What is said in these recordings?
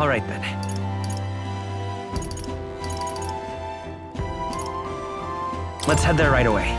All right then. Let's head there right away.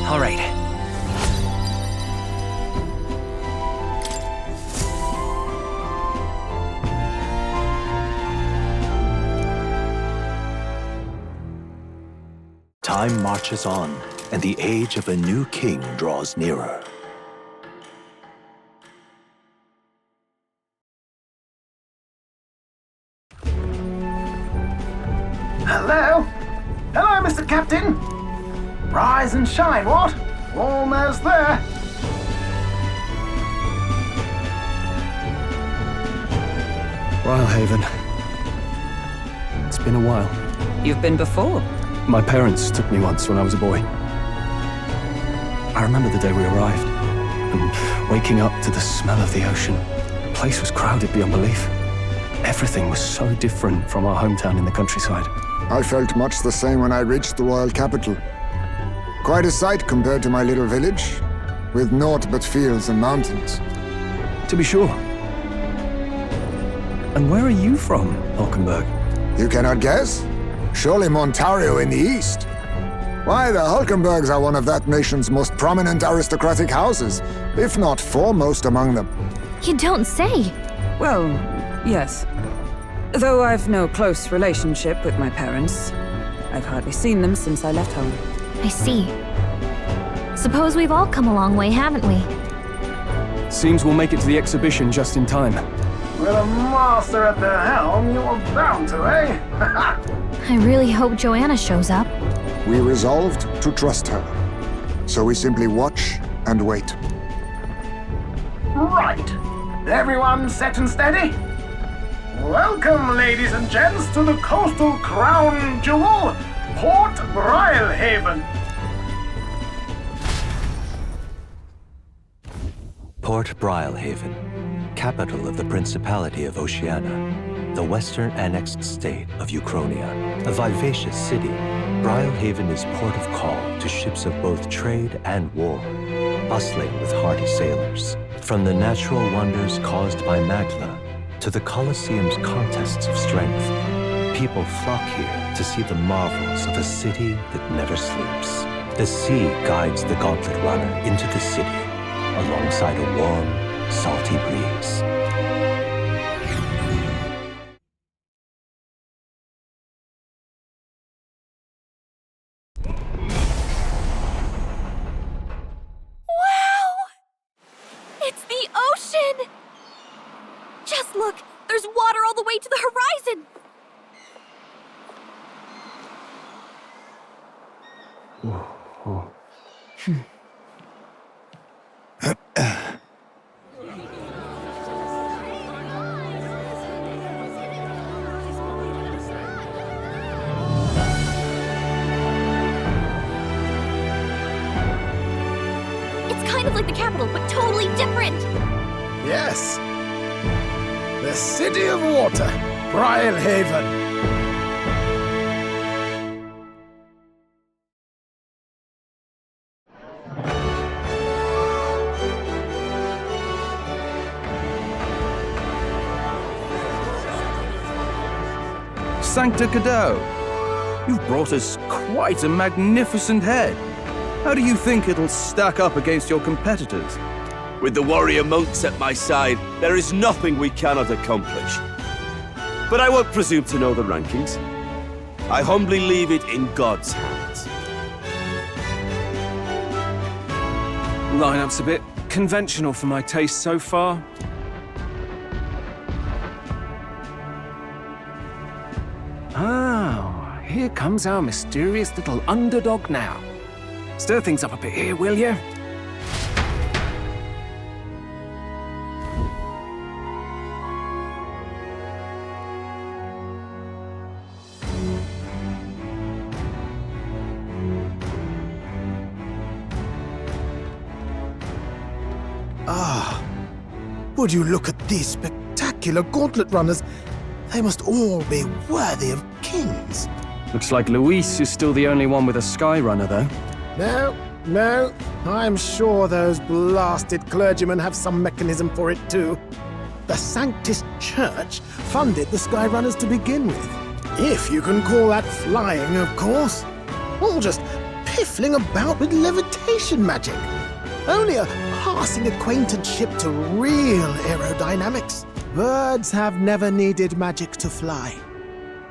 All right. Time marches on, and the age of a new king draws nearer. Hello? Hello, Mr. Captain. Rise and shine, what? Almost there. Brilehaven. It's been a while. You've been before? My parents took me once when I was a boy. I remember the day we arrived, and waking up to the smell of the ocean. The place was crowded beyond belief. Everything was so different from our hometown in the countryside. I felt much the same when I reached the royal capital. Quite a sight compared to my little village, with naught but fields and mountains. To be sure. And where are you from, Hulkenberg? You cannot guess? Surely Montario in the east. Why, the Hulkenbergs are one of that nation's most prominent aristocratic houses, if not foremost among them. You don't say. Well, yes. Though I've no close relationship with my parents. I've hardly seen them since I left home. I see. Suppose we've all come a long way, haven't we? Seems we'll make it to the exhibition just in time. With a master at the helm, you were bound to, eh? I really hope Joanna shows up. We resolved to trust her. So we simply watch and wait. Right. Everyone set and steady? Welcome, ladies and gents, to the coastal crown jewel, Port Brilehaven. Port Brilehaven, capital of the Principality of Oceania, the western annexed state of Uchronia. A vivacious city, Brilehaven is port of call to ships of both trade and war, bustling with hardy sailors. From the natural wonders caused by Magla to the Colosseum's contests of strength, people flock here to see the marvels of a city that never sleeps. The sea guides the gauntlet runner into the city, alongside a warm, salty breeze. Wow! It's the ocean! Just look! There's water all the way to the horizon! It's kind of like the capital, but totally different! Yes. The City of Water, Brilehaven. Sancta Cadeau. You've brought us quite a magnificent head. How do you think it'll stack up against your competitors? With the warrior monks at my side, there is nothing we cannot accomplish. But I won't presume to know the rankings. I humbly leave it in God's hands. Lineup's a bit conventional for my taste so far. Oh, here comes our mysterious little underdog now. Stir things up a bit here, will you? Would you look at these spectacular gauntlet runners? They must all be worthy of kings. Looks like Luis is still the only one with a sky runner, though. No. I'm sure those blasted clergymen have some mechanism for it too. The Sanctus Church funded the Skyrunners to begin with. If you can call that flying, of course. All just piffling about with levitation magic. Only a passing acquaintanceship to real aerodynamics. Birds have never needed magic to fly.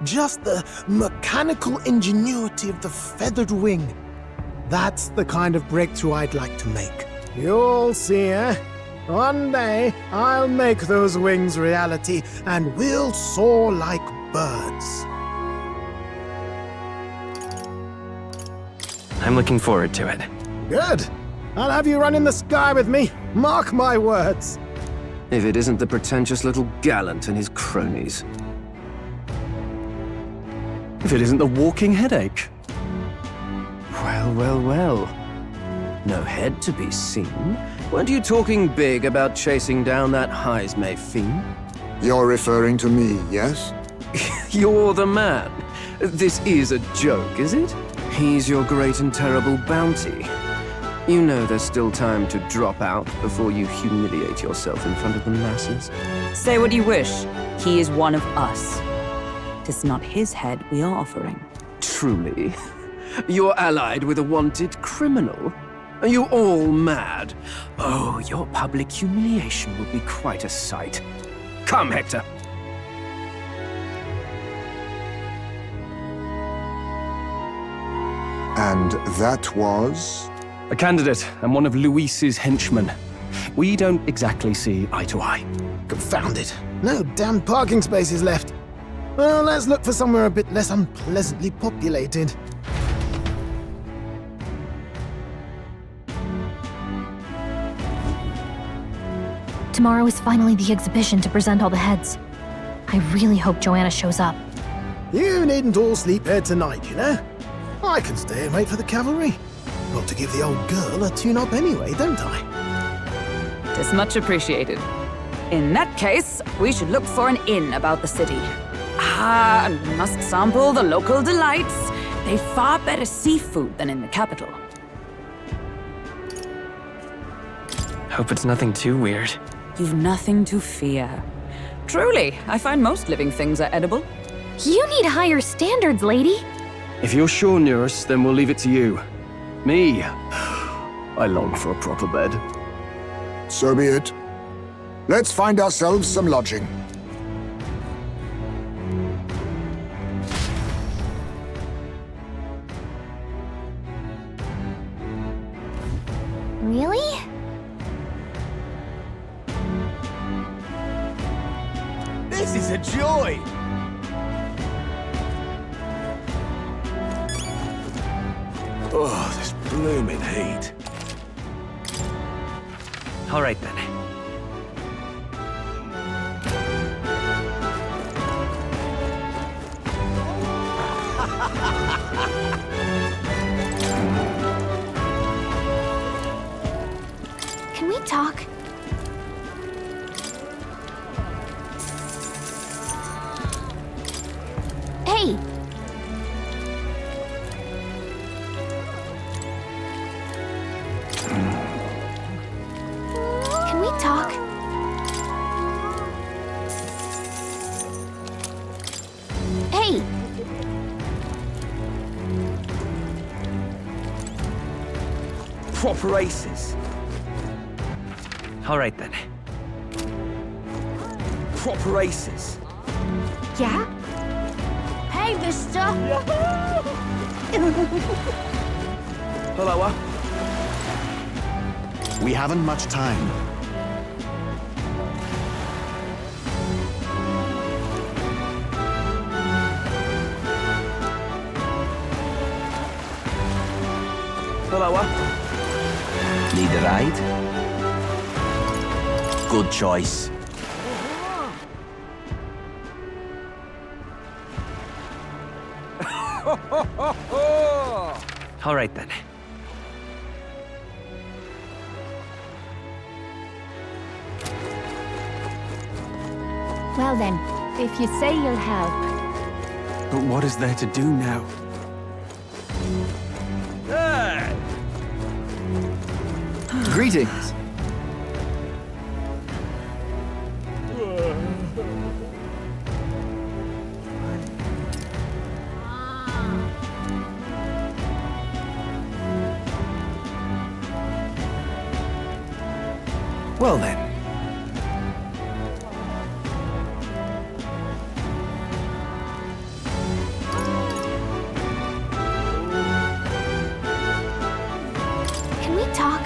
Just the mechanical ingenuity of the feathered wing. That's the kind of breakthrough I'd like to make. You'll see, eh? One day, I'll make those wings reality, and we'll soar like birds. I'm looking forward to it. Good. I'll have you run in the sky with me. Mark my words. If it isn't the pretentious little gallant and his cronies. If it isn't the walking headache. Well. No head to be seen. Weren't you talking big about chasing down that Heismay fiend? You're referring to me, yes? You're the man. This is a joke, is it? He's your great and terrible bounty. You know there's still time to drop out before you humiliate yourself in front of the masses. Say what you wish. He is one of us. 'Tis not his head we are offering. Truly? You're allied with a wanted criminal? Are you all mad? Oh, your public humiliation will be quite a sight. Come, Hector. And that was? A candidate and one of Luis's henchmen. We don't exactly see eye to eye. Confound it. No damn parking spaces left. Well, let's look for somewhere a bit less unpleasantly populated. Tomorrow is finally the exhibition to present all the heads. I really hope Joanna shows up. You needn't all sleep here tonight, you know? I can stay and wait for the cavalry. Got to give the old girl a tune-up anyway, don't I? 'Tis much appreciated. In that case, we should look for an inn about the city. And we must sample the local delights. They've far better seafood than in the capital. Hope it's nothing too weird. You've nothing to fear. Truly, I find most living things are edible. You need higher standards, lady. If you're sure, Nurse, then we'll leave it to you. Me, I long for a proper bed. So be it. Let's find ourselves some lodging. Really? This is a joy! Oh, this blooming heat. All right, then. Can we talk? Hey! Can we talk? Hey! Hey! Proper aces. All right then. Proper aces. Yeah? Hey, mister! Hello, We haven't much time. Hello, Need a ride? Good choice. All right then. Well then, if you say you'll help. But what is there to do now? Greetings. Well then. Can we talk?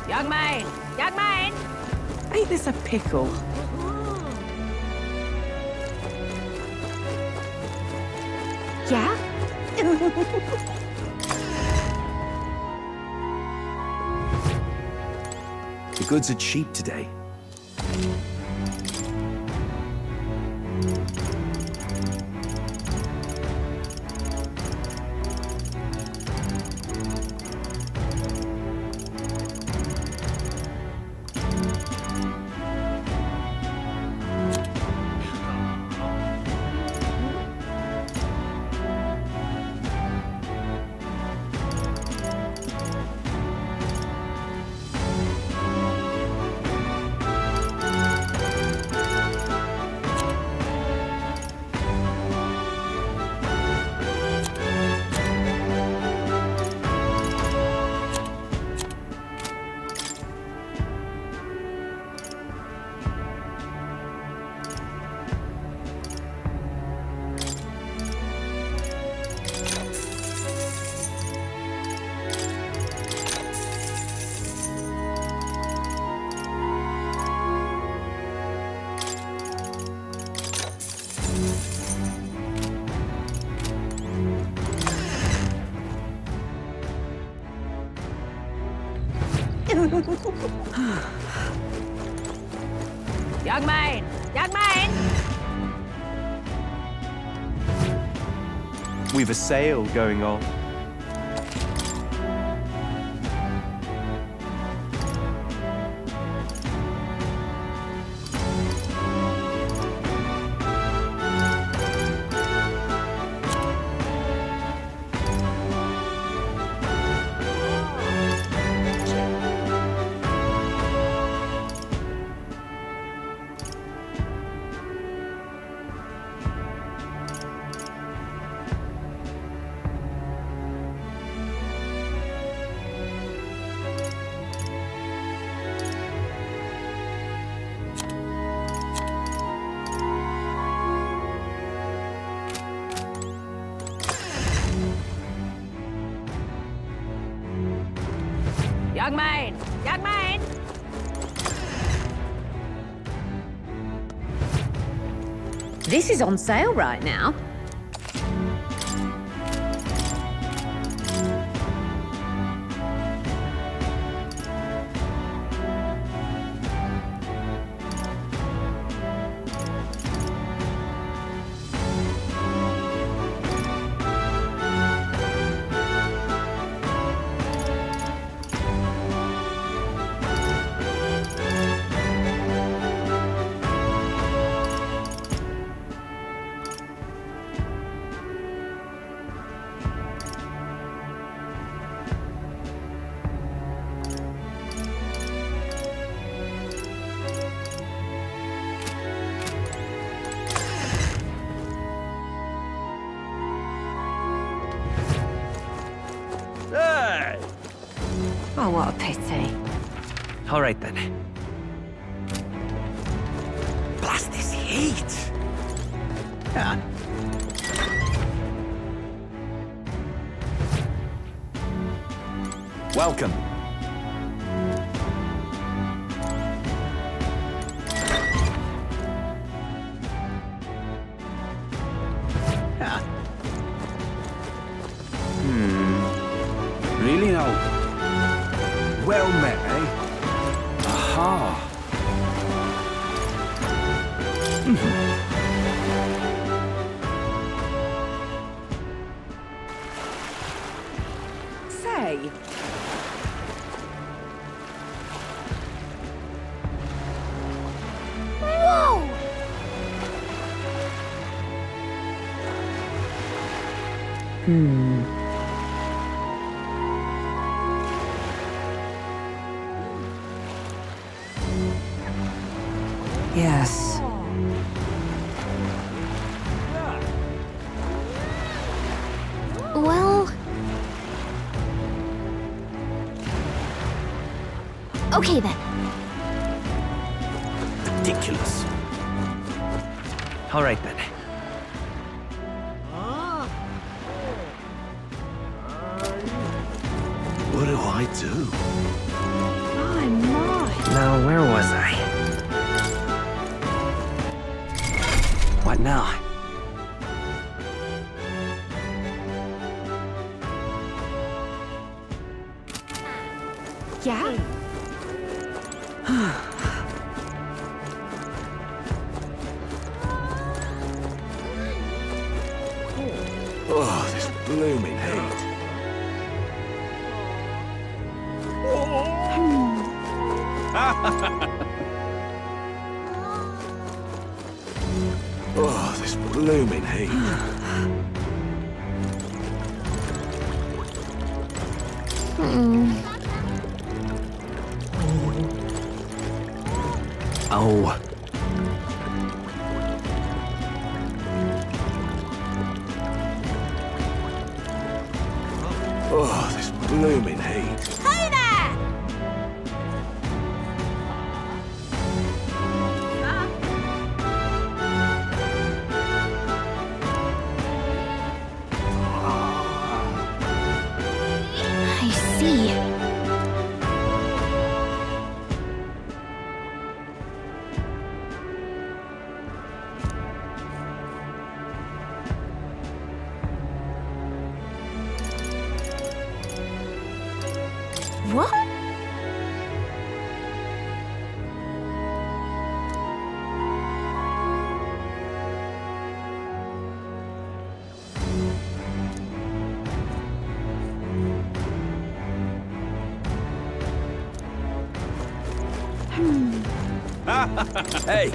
Young man! Young man! Ain't this a pickle? Yeah? The goods are cheap today. Young man! Young man! We've a sale going on. Young man! Young man! This is on sale right now. Oh, what a pity. All right then. Blast this heat! Yeah. Welcome. Really now? Well met, eh? Aha! Say, Whoa! yes. Well... Okay then. Ridiculous. All right then. What do I do? My, my. Now, where was I? What now? Yeah? Oh, this blooming heat. Oh, this blooming heat. Oh. Oh, this blooming heat. Hey there! I see. What? Hey!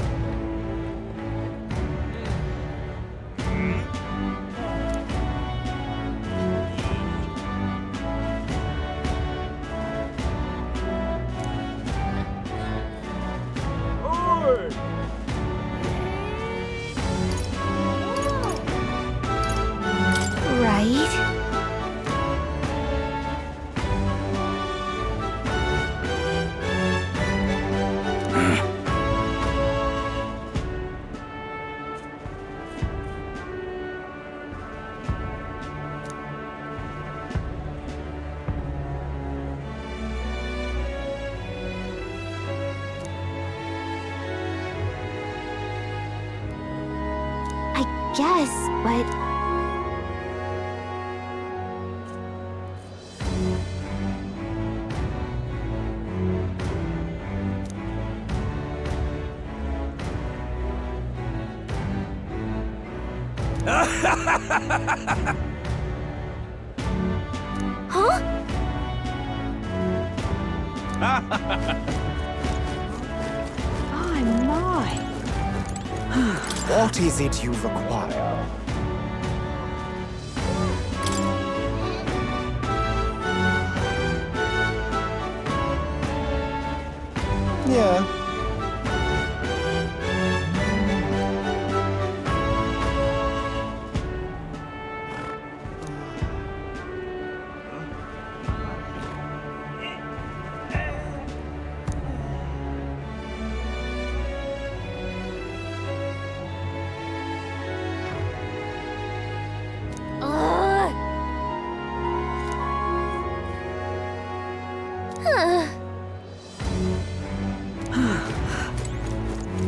Right? I guess, but... Huh? My, my. What is it you require? Yeah.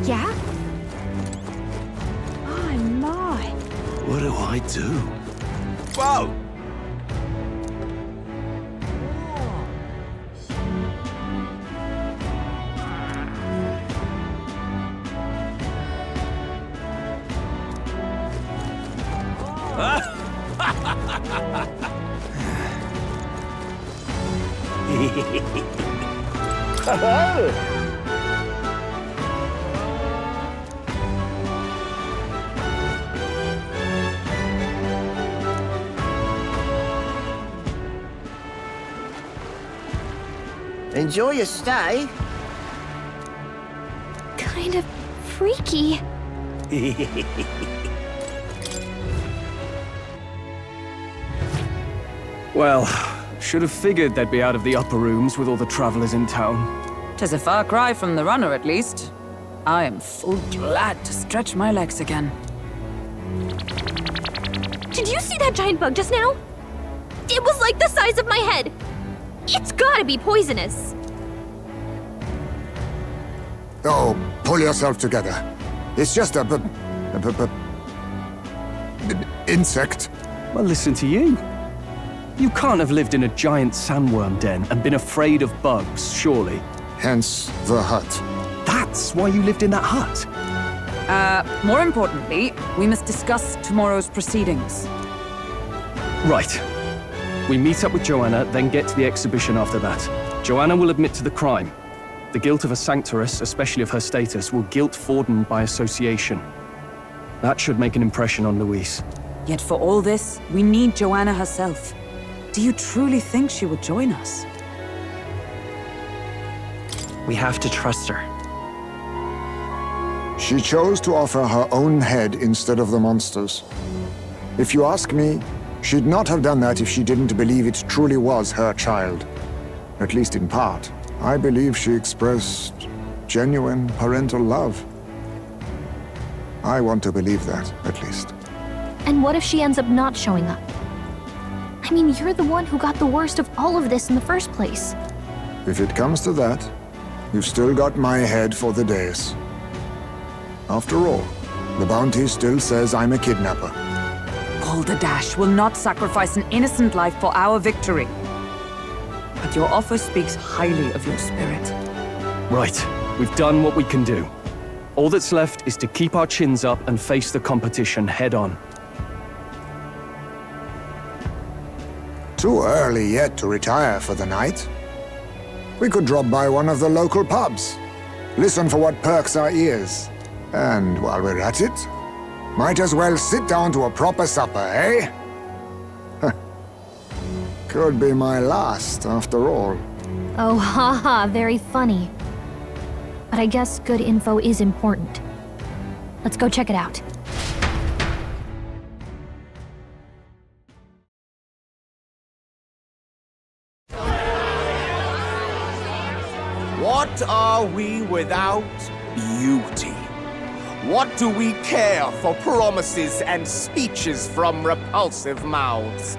Yeah? Oh my. What do I do? Whoa! Enjoy your stay. Kind of freaky. Well, should have figured they'd be out of the upper rooms with all the travelers in town. 'Tis a far cry from the runner, at least. I am full glad to stretch my legs again. Did you see that giant bug just now? It was like the size of my head. It's gotta be poisonous. Oh, pull yourself together. It's just a insect. Well, listen to you. You can't have lived in a giant sandworm den and been afraid of bugs, surely. Hence the hut. That's why you lived in that hut. More importantly, we must discuss tomorrow's proceedings. Right. We meet up with Joanna, then get to the exhibition after that. Joanna will admit to the crime. The guilt of a sanctoress, especially of her status, will guilt Forden by association. That should make an impression on Louise. Yet for all this, we need Joanna herself. Do you truly think she would join us? We have to trust her. She chose to offer her own head instead of the monster's. If you ask me, she'd not have done that if she didn't believe it truly was her child. At least in part. I believe she expressed genuine parental love. I want to believe that, at least. And what if she ends up not showing up? I mean, you're the one who got the worst of all of this in the first place. If it comes to that, you've still got my head for the days. After all, the bounty still says I'm a kidnapper. Balderdash will not sacrifice an innocent life for our victory. But your offer speaks highly of your spirit. Right. We've done what we can do. All that's left is to keep our chins up and face the competition head on. Too early yet to retire for the night. We could drop by one of the local pubs. Listen for what perks our ears. And while we're at it, might as well sit down to a proper supper, eh? Could be my last, after all. Oh, haha, very funny. But I guess good info is important. Let's go check it out. What are we without beauty? What do we care for promises and speeches from repulsive mouths?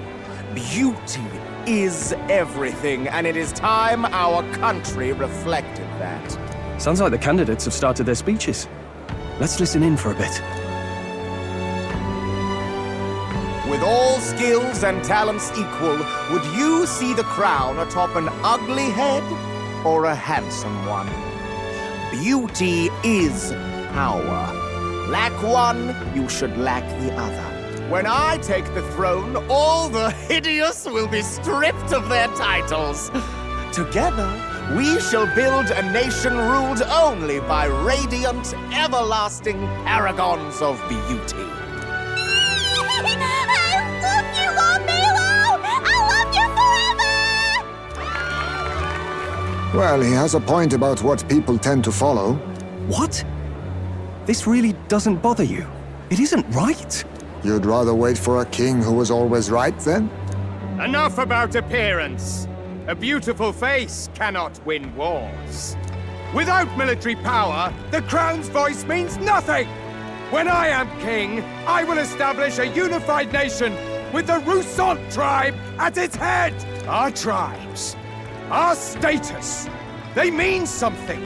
Beauty is everything, and it is time our country reflected that. Sounds like the candidates have started their speeches. Let's listen in for a bit. With all skills and talents equal, would you see the crown atop an ugly head or a handsome one? Beauty is power. Lack one, you should lack the other. When I take the throne, all the hideous will be stripped of their titles. Together, we shall build a nation ruled only by radiant, everlasting paragons of beauty. I love you, Lord Milo! I love you forever! Well, he has a point about what people tend to follow. What? This really doesn't bother you? It isn't right. You'd rather wait for a king who was always right, then? Enough about appearance. A beautiful face cannot win wars. Without military power, the crown's voice means nothing. When I am king, I will establish a unified nation with the Roussant tribe at its head. Our tribes Our status, they mean something.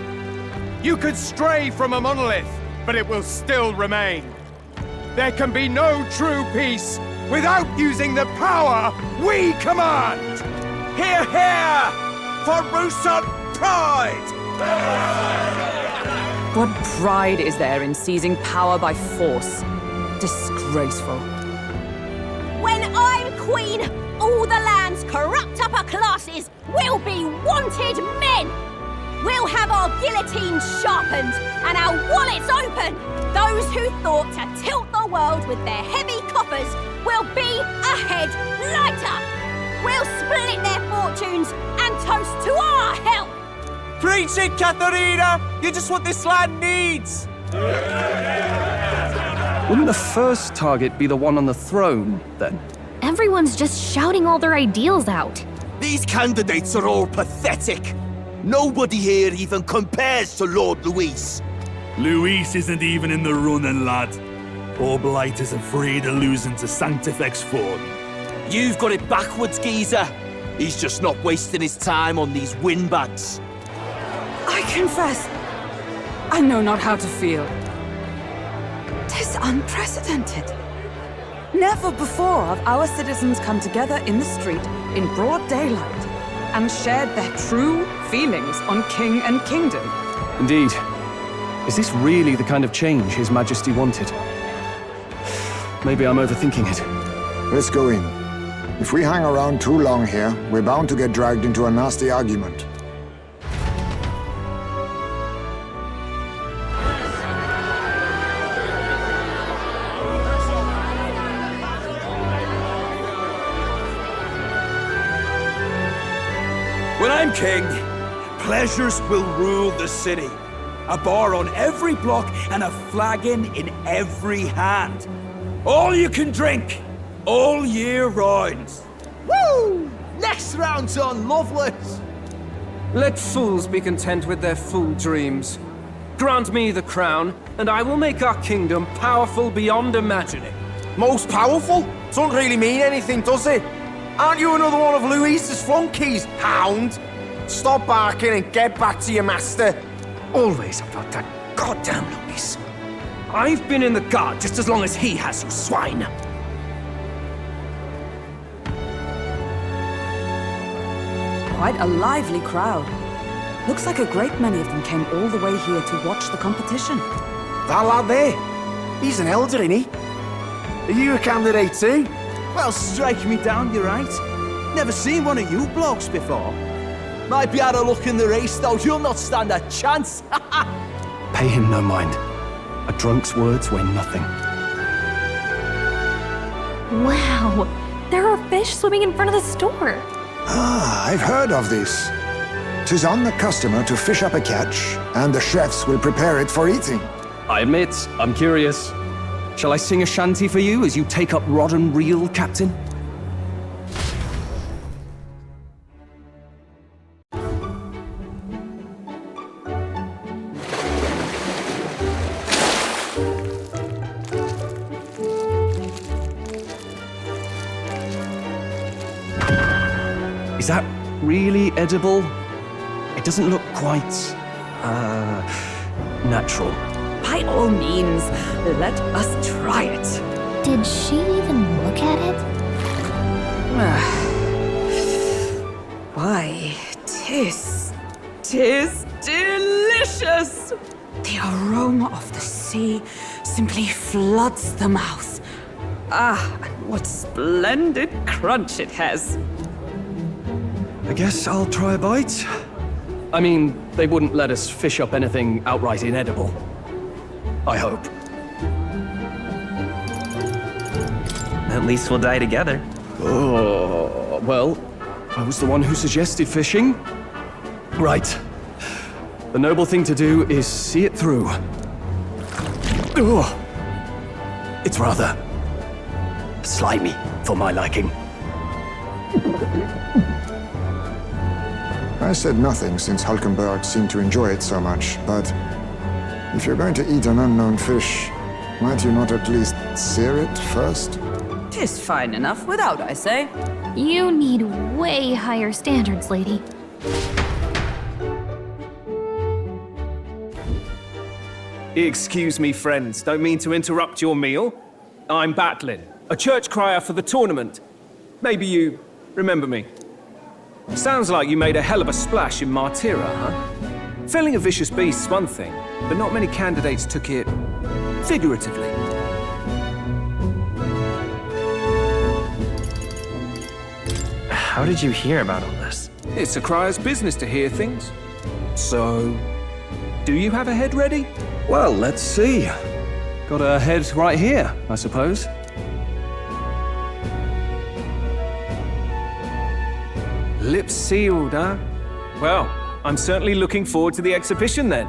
You could stray from a monolith, but it will still remain. There can be no true peace without using the power we command! Hear, hear! For Roussan pride! What pride is there in seizing power by force? Disgraceful. When I'm queen, all the land's corrupt upper classes will be wanted men! We'll have our guillotines sharpened and our wallets open! Those who thought to tilt the world with their heavy coffers will be a head lighter! We'll split their fortunes and toast to our help! Preach it, Katharina! You're just what this land needs! Wouldn't the first target be the one on the throne, then? Everyone's just shouting all their ideals out. These candidates are all pathetic. Nobody here even compares to Lord Luis. Luis isn't even in the running, lad. Poor Blight is afraid of losing to Sanctifex Ford. You've got it backwards, geezer. He's just not wasting his time on these windbags. I confess, I know not how to feel. 'Tis unprecedented. Never before have our citizens come together in the street in broad daylight and shared their true feelings on king and kingdom. Indeed. Is this really the kind of change His Majesty wanted? Maybe I'm overthinking it. Let's go in. If we hang around too long here, we're bound to get dragged into a nasty argument. When I'm king, pleasures will rule the city. A bar on every block and a flagon in every hand. All you can drink, all year round. Woo! Next round's on Loveless! Let fools be content with their fool dreams. Grant me the crown, and I will make our kingdom powerful beyond imagining. Most powerful? Doesn't really mean anything, does it? Aren't you another one of Luis's flunkies, hound? Stop barking and get back to your master. Always about that goddamn Luis. I've been in the guard just as long as he has, you swine. Quite a lively crowd. Looks like a great many of them came all the way here to watch the competition. That lad there, he's an elder, isn't he? Are you a candidate too? Well, strike me down, you're right. Never seen one of you blokes before. Might be out of luck in the race, though. You'll not stand a chance. Pay him no mind. A drunk's words weigh nothing. Wow, there are fish swimming in front of the store. Ah, I've heard of this. 'Tis on the customer to fish up a catch, and the chefs will prepare it for eating. I admit, I'm curious. Shall I sing a shanty for you as you take up rod and reel, Captain? Is that really edible? It doesn't look quite, natural. By all means, let us try it. Did she even look at it? Why, tis delicious! The aroma of the sea simply floods the mouth. Ah, and what splendid crunch it has. I guess I'll try a bite. I mean, they wouldn't let us fish up anything outright inedible. I hope. At least we'll die together. Oh, well, I was the one who suggested fishing. Right. The noble thing to do is see it through. Ugh. It's rather slimy for my liking. I said nothing since Hulkenberg seemed to enjoy it so much, but if you're going to eat an unknown fish, might you not at least sear it first? 'Tis fine enough without, I say. You need way higher standards, lady. Excuse me, friends. Don't mean to interrupt your meal. I'm Batlin, a church crier for the tournament. Maybe you remember me. Sounds like you made a hell of a splash in Martyra, huh? Felling a vicious beast's one thing, but not many candidates took it figuratively. How did you hear about all this? It's a crier's business to hear things. So, do you have a head ready? Well, let's see. Got a head right here, I suppose. Lips sealed, huh? Well, I'm certainly looking forward to the exhibition then.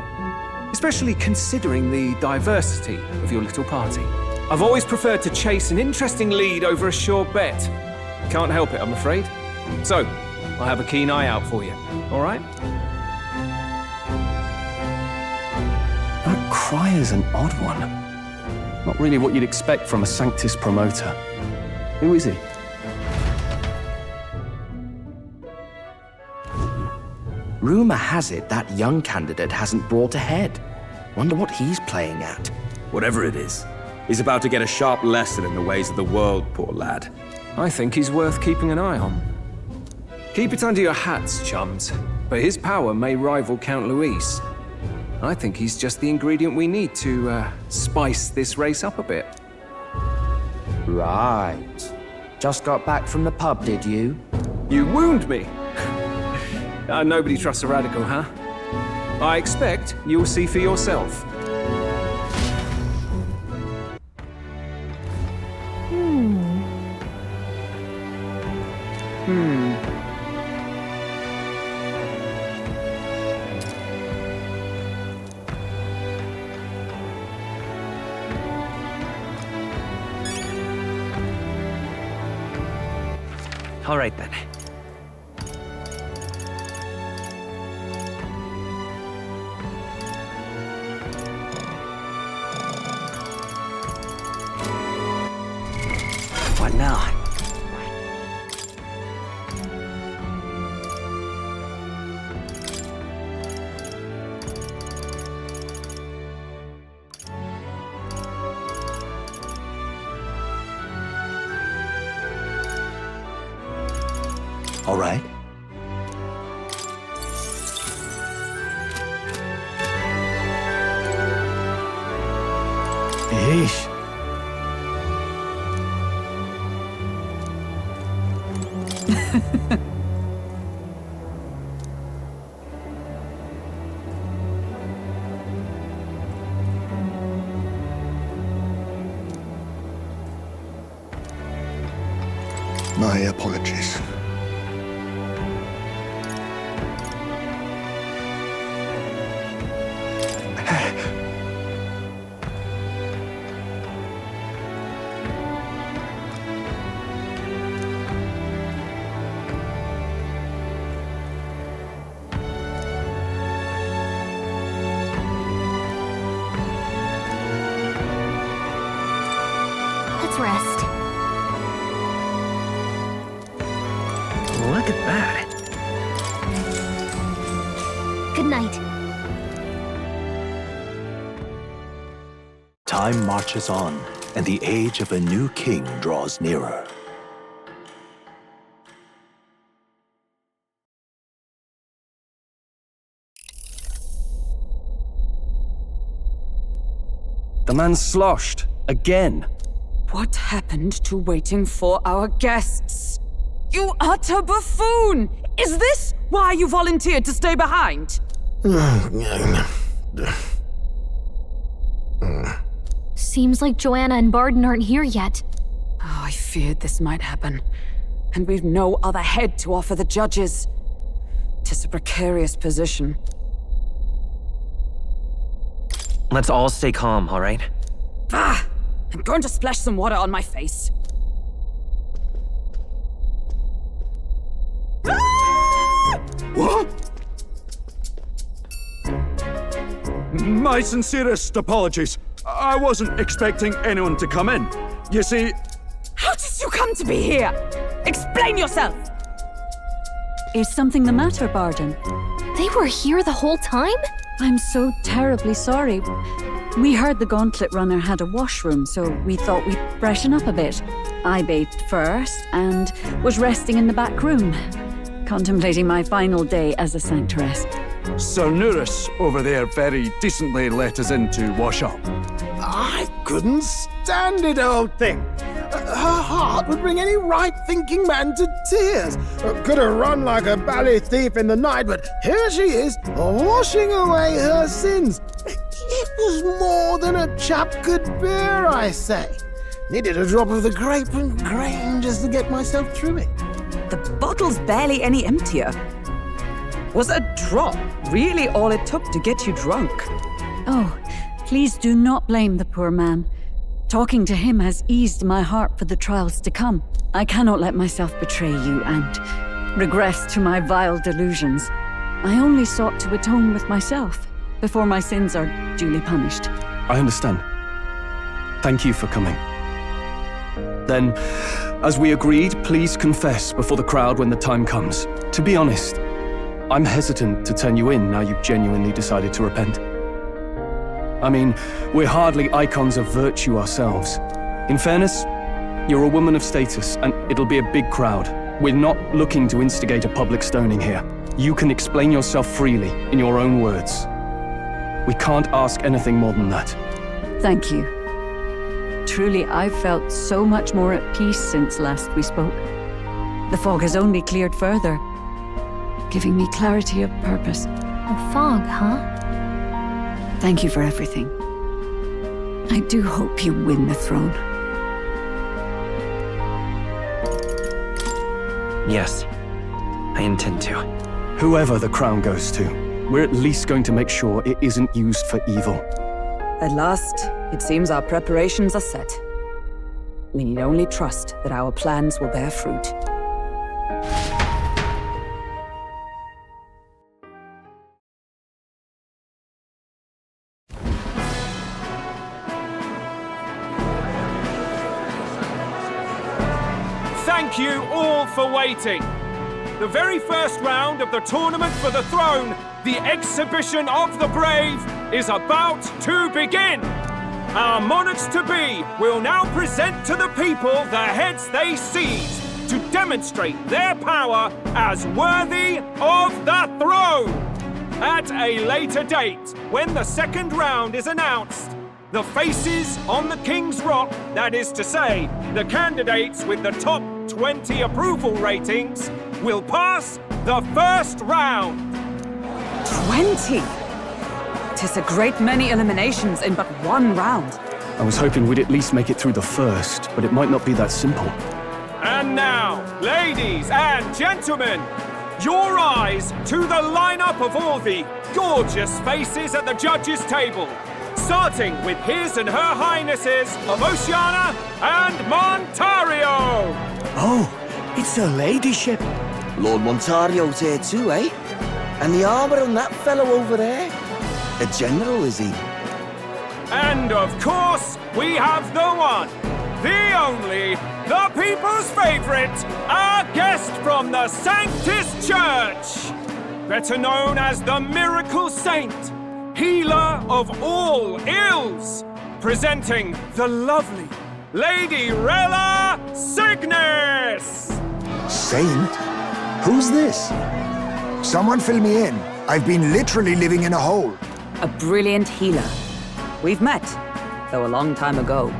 Especially considering the diversity of your little party. I've always preferred to chase an interesting lead over a sure bet. Can't help it, I'm afraid. So, I'll have a keen eye out for you, all right? That crier's an odd one. Not really what you'd expect from a Sanctus promoter. Who is he? Rumor has it that young candidate hasn't brought ahead. Wonder what he's playing at. Whatever it is, he's about to get a sharp lesson in the ways of the world, poor lad. I think he's worth keeping an eye on. Keep it under your hats, chums, but his power may rival Count Luis. I think he's just the ingredient we need to spice this race up a bit. Right. Just got back from the pub, did you? You wound me. Nobody trusts a radical, huh? I expect you'll see for yourself. All right then. What now? All right. Yeesh. My apologies. Let's rest. Look at that. Good night. Time marches on, and the age of a new king draws nearer. The man's sloshed. Again. What happened to waiting for our guests? You utter buffoon! Is this why you volunteered to stay behind? Seems like Joanna and Barden aren't here yet. Oh, I feared this might happen. And we've no other head to offer the judges. 'Tis a precarious position. Let's all stay calm, all right? Ah! I'm going to splash some water on my face. What? My sincerest apologies. I wasn't expecting anyone to come in. You see... How did you come to be here? Explain yourself! Is something the matter, Barden? They were here the whole time? I'm so terribly sorry. We heard the Gauntlet Runner had a washroom, so we thought we'd freshen up a bit. I bathed first and was resting in the back room, contemplating my final day as a sanctoress. Sir Nuris over there very decently let us in to wash up. I couldn't stand it, old thing. Her heart would bring any right-thinking man to tears. Could have run like a bally thief in the night, but here she is, washing away her sins. It was more than a chap could bear, I say. Needed a drop of the grape and grain just to get myself through it. The bottle's barely any emptier. Was a drop really all it took to get you drunk? Oh, please do not blame the poor man. Talking to him has eased my heart for the trials to come. I cannot let myself betray you and regress to my vile delusions. I only sought to atone with myself before my sins are duly punished. I understand. Thank you for coming. Then, as we agreed, please confess before the crowd when the time comes. To be honest, I'm hesitant to turn you in now you've genuinely decided to repent. I mean, we're hardly icons of virtue ourselves. In fairness, you're a woman of status, and it'll be a big crowd. We're not looking to instigate a public stoning here. You can explain yourself freely, in your own words. We can't ask anything more than that. Thank you. Truly, I've felt so much more at peace since last we spoke. The fog has only cleared further, giving me clarity of purpose. The fog, huh? Thank you for everything. I do hope you win the throne. Yes, I intend to. Whoever the crown goes to, we're at least going to make sure it isn't used for evil. At last, it seems our preparations are set. We need only trust that our plans will bear fruit. Thank you all for waiting. The very first round of the tournament for the throne, the exhibition of the brave, is about to begin. Our monarchs-to-be will now present to the people the heads they seized to demonstrate their power as worthy of the throne. At a later date, when the second round is announced, the faces on the King's Rock, that is to say, the candidates with the top 20 approval ratings, will pass the first round. 20? 'Tis a great many eliminations in but one round. I was hoping we'd at least make it through the first, but it might not be that simple. And now, ladies and gentlemen, your eyes to the lineup of all the gorgeous faces at the judges' table, starting with His and Her Highnesses of Oceania and Montario. Oh, it's her ladyship. Lord Montario's here too, eh? And the armor on that fellow over there? A general, is he? And of course, we have the one, the only, the people's favorite, our guest from the Sanctus Church, better known as the Miracle Saint, healer of all ills, presenting the lovely Lady Rella Cygnus! Saint? Who's this? Someone fill me in. I've been literally living in a hole. A brilliant healer. We've met, though a long time ago.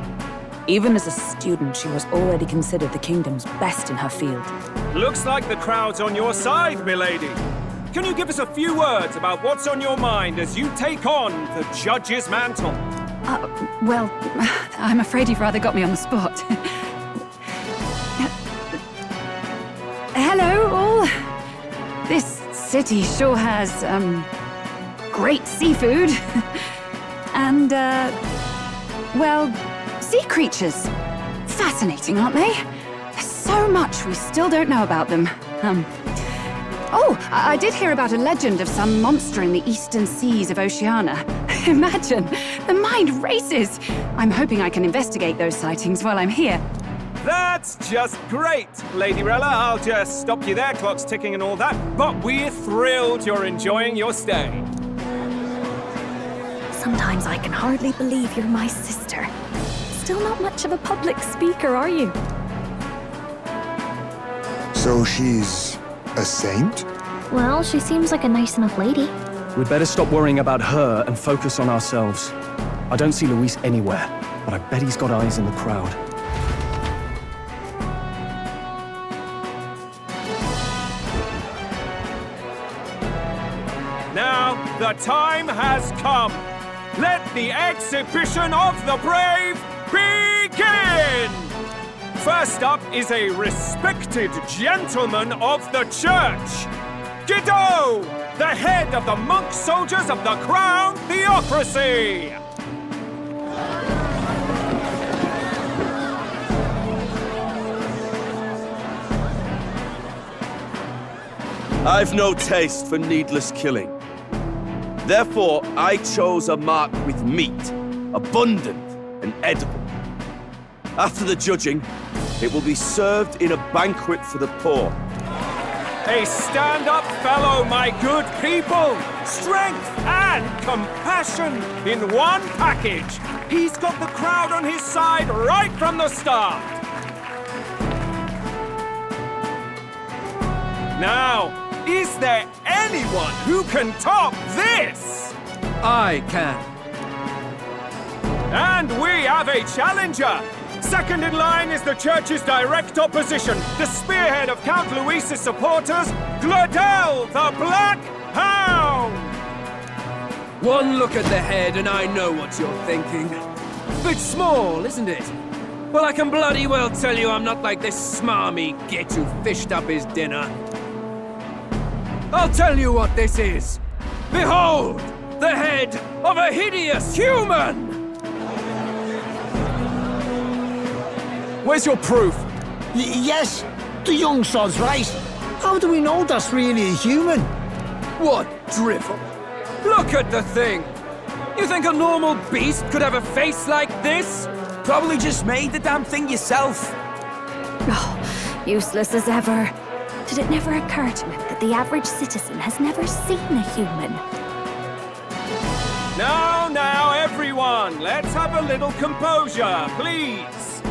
Even as a student, she was already considered the kingdom's best in her field. Looks like the crowd's on your side, milady. Can you give us a few words about what's on your mind as you take on the judge's mantle? Well, I'm afraid you've rather got me on the spot. Hello, all. This city sure has, great seafood. And, well, sea creatures. Fascinating, aren't they? There's so much we still don't know about them. Oh, I did hear about a legend of some monster in the eastern seas of Oceania. Imagine, the mind races. I'm hoping I can investigate those sightings while I'm here. That's just great, Lady Rella. I'll just stop you there, clock's ticking and all that. But we're thrilled you're enjoying your stay. Sometimes I can hardly believe you're my sister. Still not much of a public speaker, are you? So she's a saint? Well, she seems like a nice enough lady. We'd better stop worrying about her and focus on ourselves. I don't see Luis anywhere, but I bet he's got eyes in the crowd. Now, the time has come. Let the exhibition of the brave begin! First up is a respected gentleman of the church. Guido, the head of the monk soldiers of the Crown Theocracy. I've no taste for needless killing. Therefore, I chose a mark with meat, abundant and edible. After the judging, it will be served in a banquet for the poor. A stand-up fellow, my good people! Strength and compassion in one package! He's got the crowd on his side right from the start! Now, is there anyone who can top this? I can. And we have a challenger! Second in line is the church's direct opposition, the spearhead of Count Luis's supporters, Glodell the Black Hound! One look at the head and I know what you're thinking. Bit small, isn't it? Well, I can bloody well tell you I'm not like this smarmy git who fished up his dinner. I'll tell you what this is. Behold, the head of a hideous human! Where's your proof? Yes, the young sod's right. How do we know that's really a human? What drivel? Look at the thing! You think a normal beast could have a face like this? Probably just made the damn thing yourself. Oh, useless as ever. Did it never occur to him that the average citizen has never seen a human? Now, everyone, let's have a little composure, please.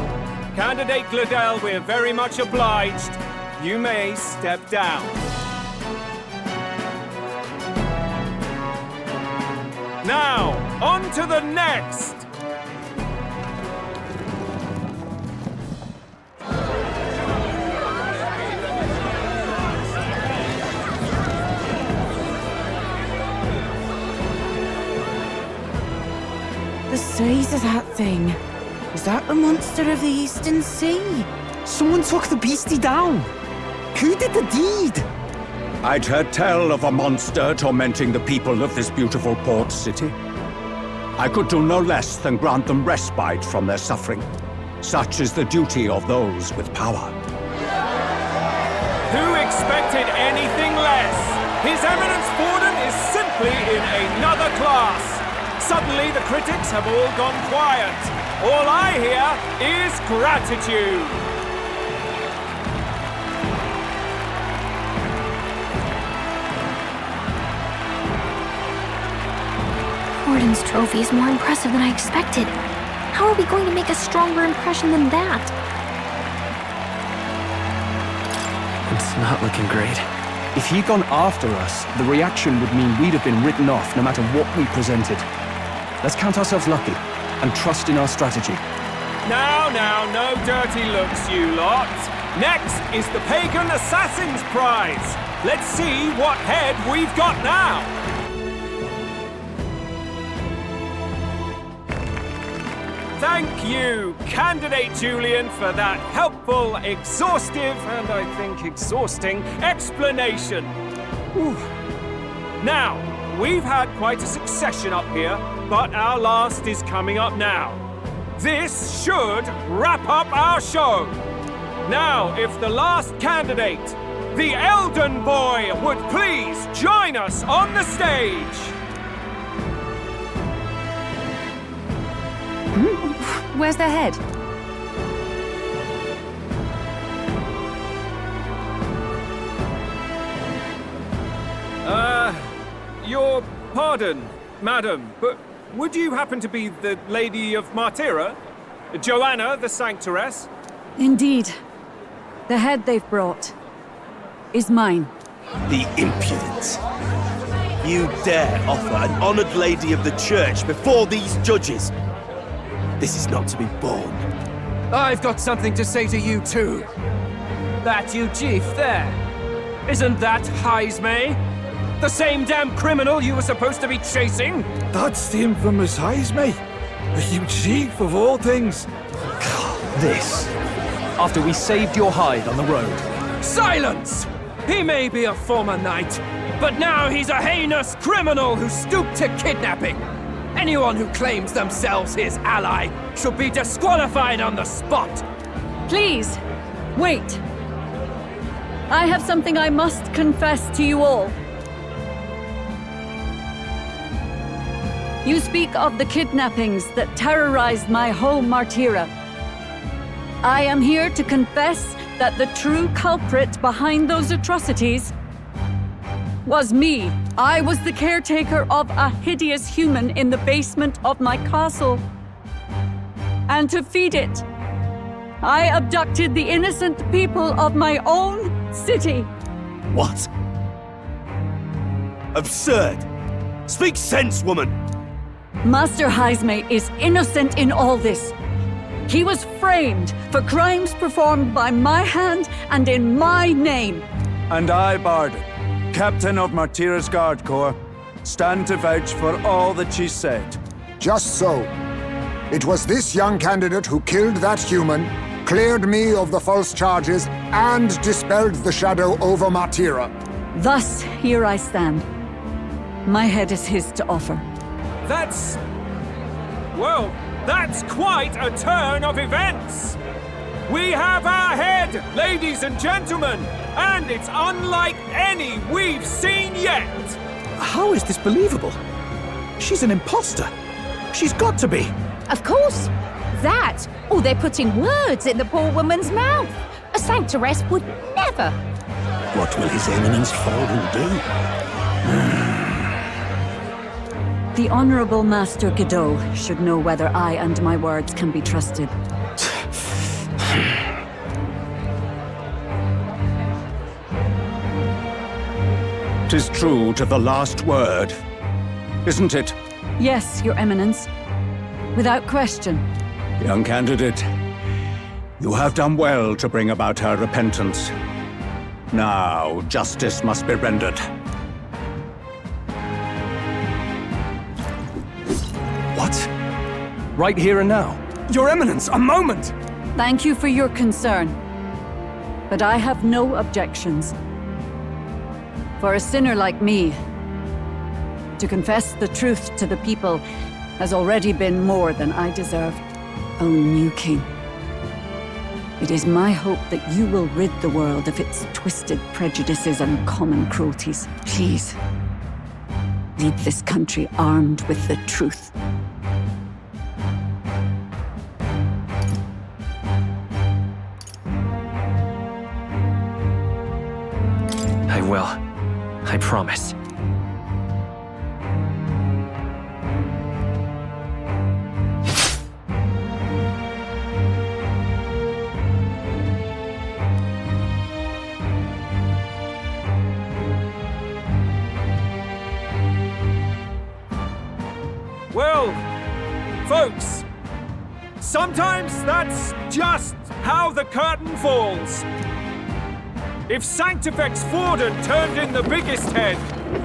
Candidate Glodell, we're very much obliged. You may step down. Now, on to the next! The size of that thing. Is that the monster of the Eastern Sea? Someone took the beastie down. Who did the deed? I'd heard tell of a monster tormenting the people of this beautiful port city. I could do no less than grant them respite from their suffering. Such is the duty of those with power. Who expected anything less? His Eminence Borden is simply in another class. Suddenly the critics have all gone quiet. All I hear is gratitude. Borden's trophy is more impressive than I expected. How are we going to make a stronger impression than that? It's not looking great. If he'd gone after us, the reaction would mean we'd have been written off no matter what we presented. Let's count ourselves lucky and trust in our strategy. Now, no dirty looks, you lot. Next is the Pagan Assassin's Prize. Let's see what head we've got now. Thank you, Candidate Julian, for that helpful, exhaustive, and I think exhausting explanation. Whew. Now, we've had quite a succession up here, but our last is coming up now. This should wrap up our show. Now, if the last candidate, the Elden Boy, would please join us on the stage. Where's their head? Your pardon, madam, but would you happen to be the Lady of Martyra? Joanna, the Sanctoress? Indeed. The head they've brought is mine. The impudence. You dare offer an honored lady of the church before these judges? This is not to be borne. I've got something to say to you too. That you chief there. Isn't that Heismay? The same damn criminal you were supposed to be chasing? That's the infamous Heismay. The huge chief of all things. This. After we saved your hide on the road. Silence! He may be a former knight, but now he's a heinous criminal who stooped to kidnapping. Anyone who claims themselves his ally should be disqualified on the spot. Please, wait. I have something I must confess to you all. You speak of the kidnappings that terrorized my home, Martyra. I am here to confess that the true culprit behind those atrocities was me. I was the caretaker of a hideous human in the basement of my castle. And to feed it, I abducted the innocent people of my own city. What? Absurd! Speak sense, woman! Master Heismay is innocent in all this. He was framed for crimes performed by my hand and in my name. And I, Barden, Captain of Martyra's Guard Corps, stand to vouch for all that she said. Just so. It was this young candidate who killed that human, cleared me of the false charges, and dispelled the shadow over Martyra. Thus, here I stand. My head is his to offer. That's quite a turn of events! We have our head, ladies and gentlemen, and it's unlike any we've seen yet! How is this believable? She's an imposter. She's got to be. Of course. That, or they're putting words in the poor woman's mouth. A Sanctoress would never. What will His Eminence Falden do? The Honorable Master Godot should know whether I and my words can be trusted. 'Tis true to the last word, isn't it? Yes, Your Eminence. Without question. Young candidate, you have done well to bring about her repentance. Now, justice must be rendered. What? Right here and now? Your Eminence, a moment! Thank you for your concern. But I have no objections. For a sinner like me, to confess the truth to the people has already been more than I deserve. O new king, it is my hope that you will rid the world of its twisted prejudices and common cruelties. Please, lead this country armed with the truth. I will. I promise. Well, folks, sometimes that's just how the curtain falls. If Sanctifex Forden turned in the biggest head,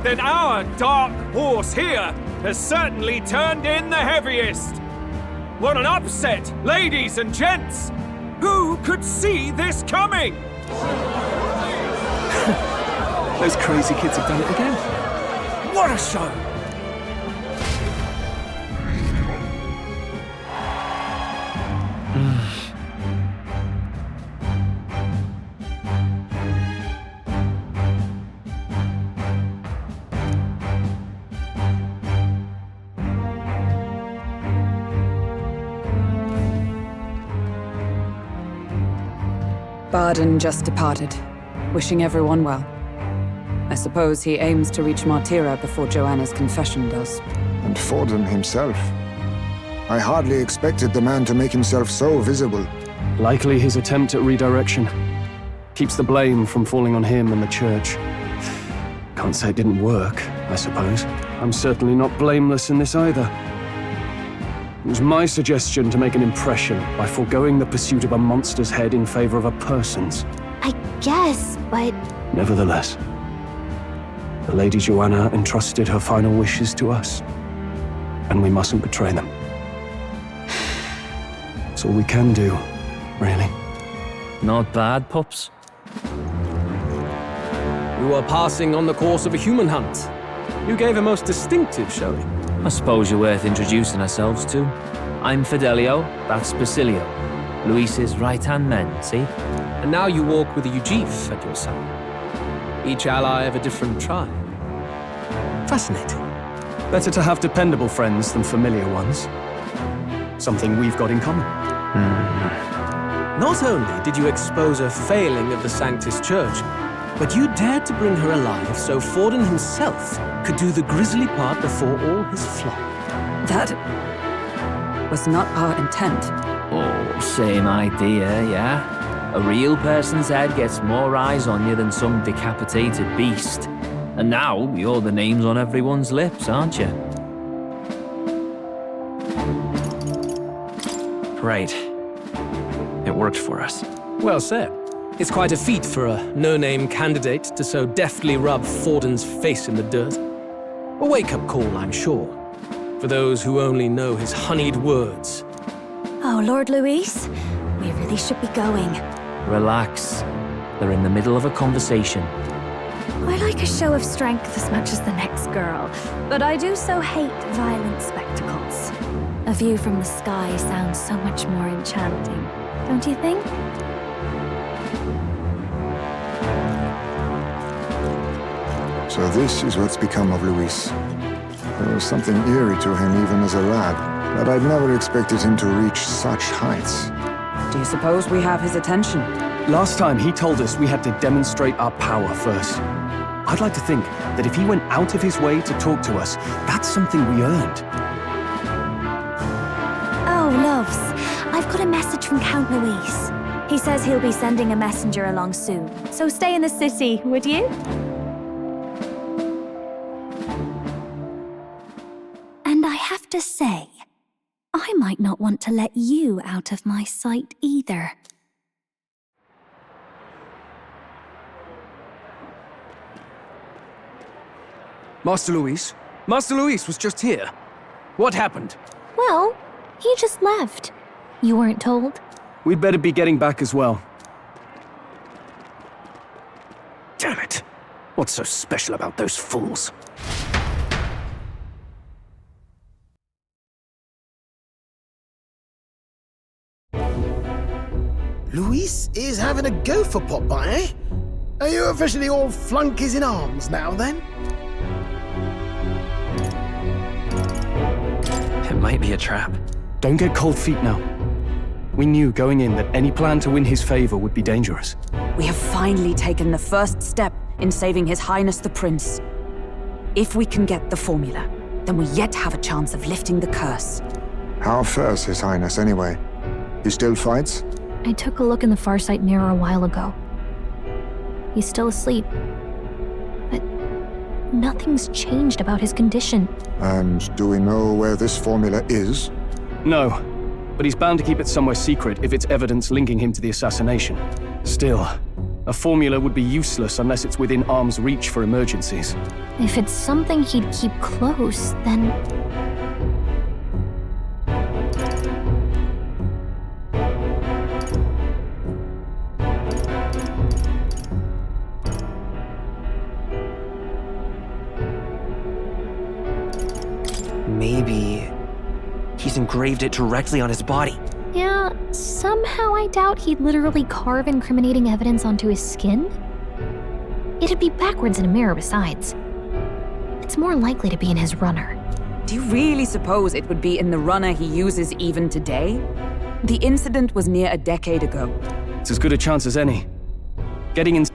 then our dark horse here has certainly turned in the heaviest. What an upset, ladies and gents! Who could see this coming? Those crazy kids have done it again. What a show! Barden just departed, wishing everyone well. I suppose he aims to reach Martira before Joanna's confession does. And Forden himself. I hardly expected the man to make himself so visible. Likely his attempt at redirection. Keeps the blame from falling on him and the church. Can't say it didn't work, I suppose. I'm certainly not blameless in this either. It was my suggestion to make an impression by foregoing the pursuit of a monster's head in favor of a person's. I guess, but... Nevertheless, the Lady Joanna entrusted her final wishes to us, and we mustn't betray them. That's all we can do, really. Not bad, pups. We were passing on the course of a human hunt. You gave a most distinctive showing. I suppose you're worth introducing ourselves to. I'm Fidelio, that's Basilio. Luis's right-hand man, see? And now you walk with a Ujif at your side. Each ally of a different tribe. Fascinating. Better to have dependable friends than familiar ones. Something we've got in common. Not only did you expose a failing of the Sanctus Church, but you dared to bring her alive so Forden himself could do the grisly part before all his flock. That was not our intent. Oh, same idea, yeah? A real person's head gets more eyes on you than some decapitated beast. And now, you're the names on everyone's lips, aren't you? Right. It worked for us. Well said. It's quite a feat for a no-name candidate to so deftly rub Forden's face in the dirt. A wake-up call, I'm sure, for those who only know his honeyed words. Oh, Lord Luis, we really should be going. Relax. They're in the middle of a conversation. I like a show of strength as much as the next girl, but I do so hate violent spectacles. A view from the sky sounds so much more enchanting, don't you think? So this is what's become of Luis. There was something eerie to him even as a lad, but I'd never expected him to reach such heights. Do you suppose we have his attention? Last time he told us we had to demonstrate our power first. I'd like to think that if he went out of his way to talk to us, that's something we earned. Oh, loves, I've got a message from Count Luis. He says he'll be sending a messenger along soon, so stay in the city, would you? And I have to say, I might not want to let you out of my sight either. Master Luis? Master Luis was just here. What happened? Well, he just left. You weren't told? We'd better be getting back as well. Damn it. What's so special about those fools? Luis is having a go for Popeye, eh? Are you officially all flunkies in arms now, then? It might be a trap. Don't get cold feet now. We knew going in that any plan to win his favor would be dangerous. We have finally taken the first step in saving His Highness the Prince. If we can get the formula, then we yet have a chance of lifting the curse. How fares His Highness, anyway? He still fights? I took a look in the Farsight mirror a while ago. He's still asleep. But nothing's changed about his condition. And do we know where this formula is? No, but he's bound to keep it somewhere secret if it's evidence linking him to the assassination. Still, a formula would be useless unless it's within arm's reach for emergencies. If it's something he'd keep close, then... Maybe he's engraved it directly on his body. Yeah, somehow I doubt he'd literally carve incriminating evidence onto his skin. It'd be backwards in a mirror besides. It's more likely to be in his runner. Do you really suppose it would be in the runner he uses even today? The incident was near a decade ago. It's as good a chance as any. Getting in...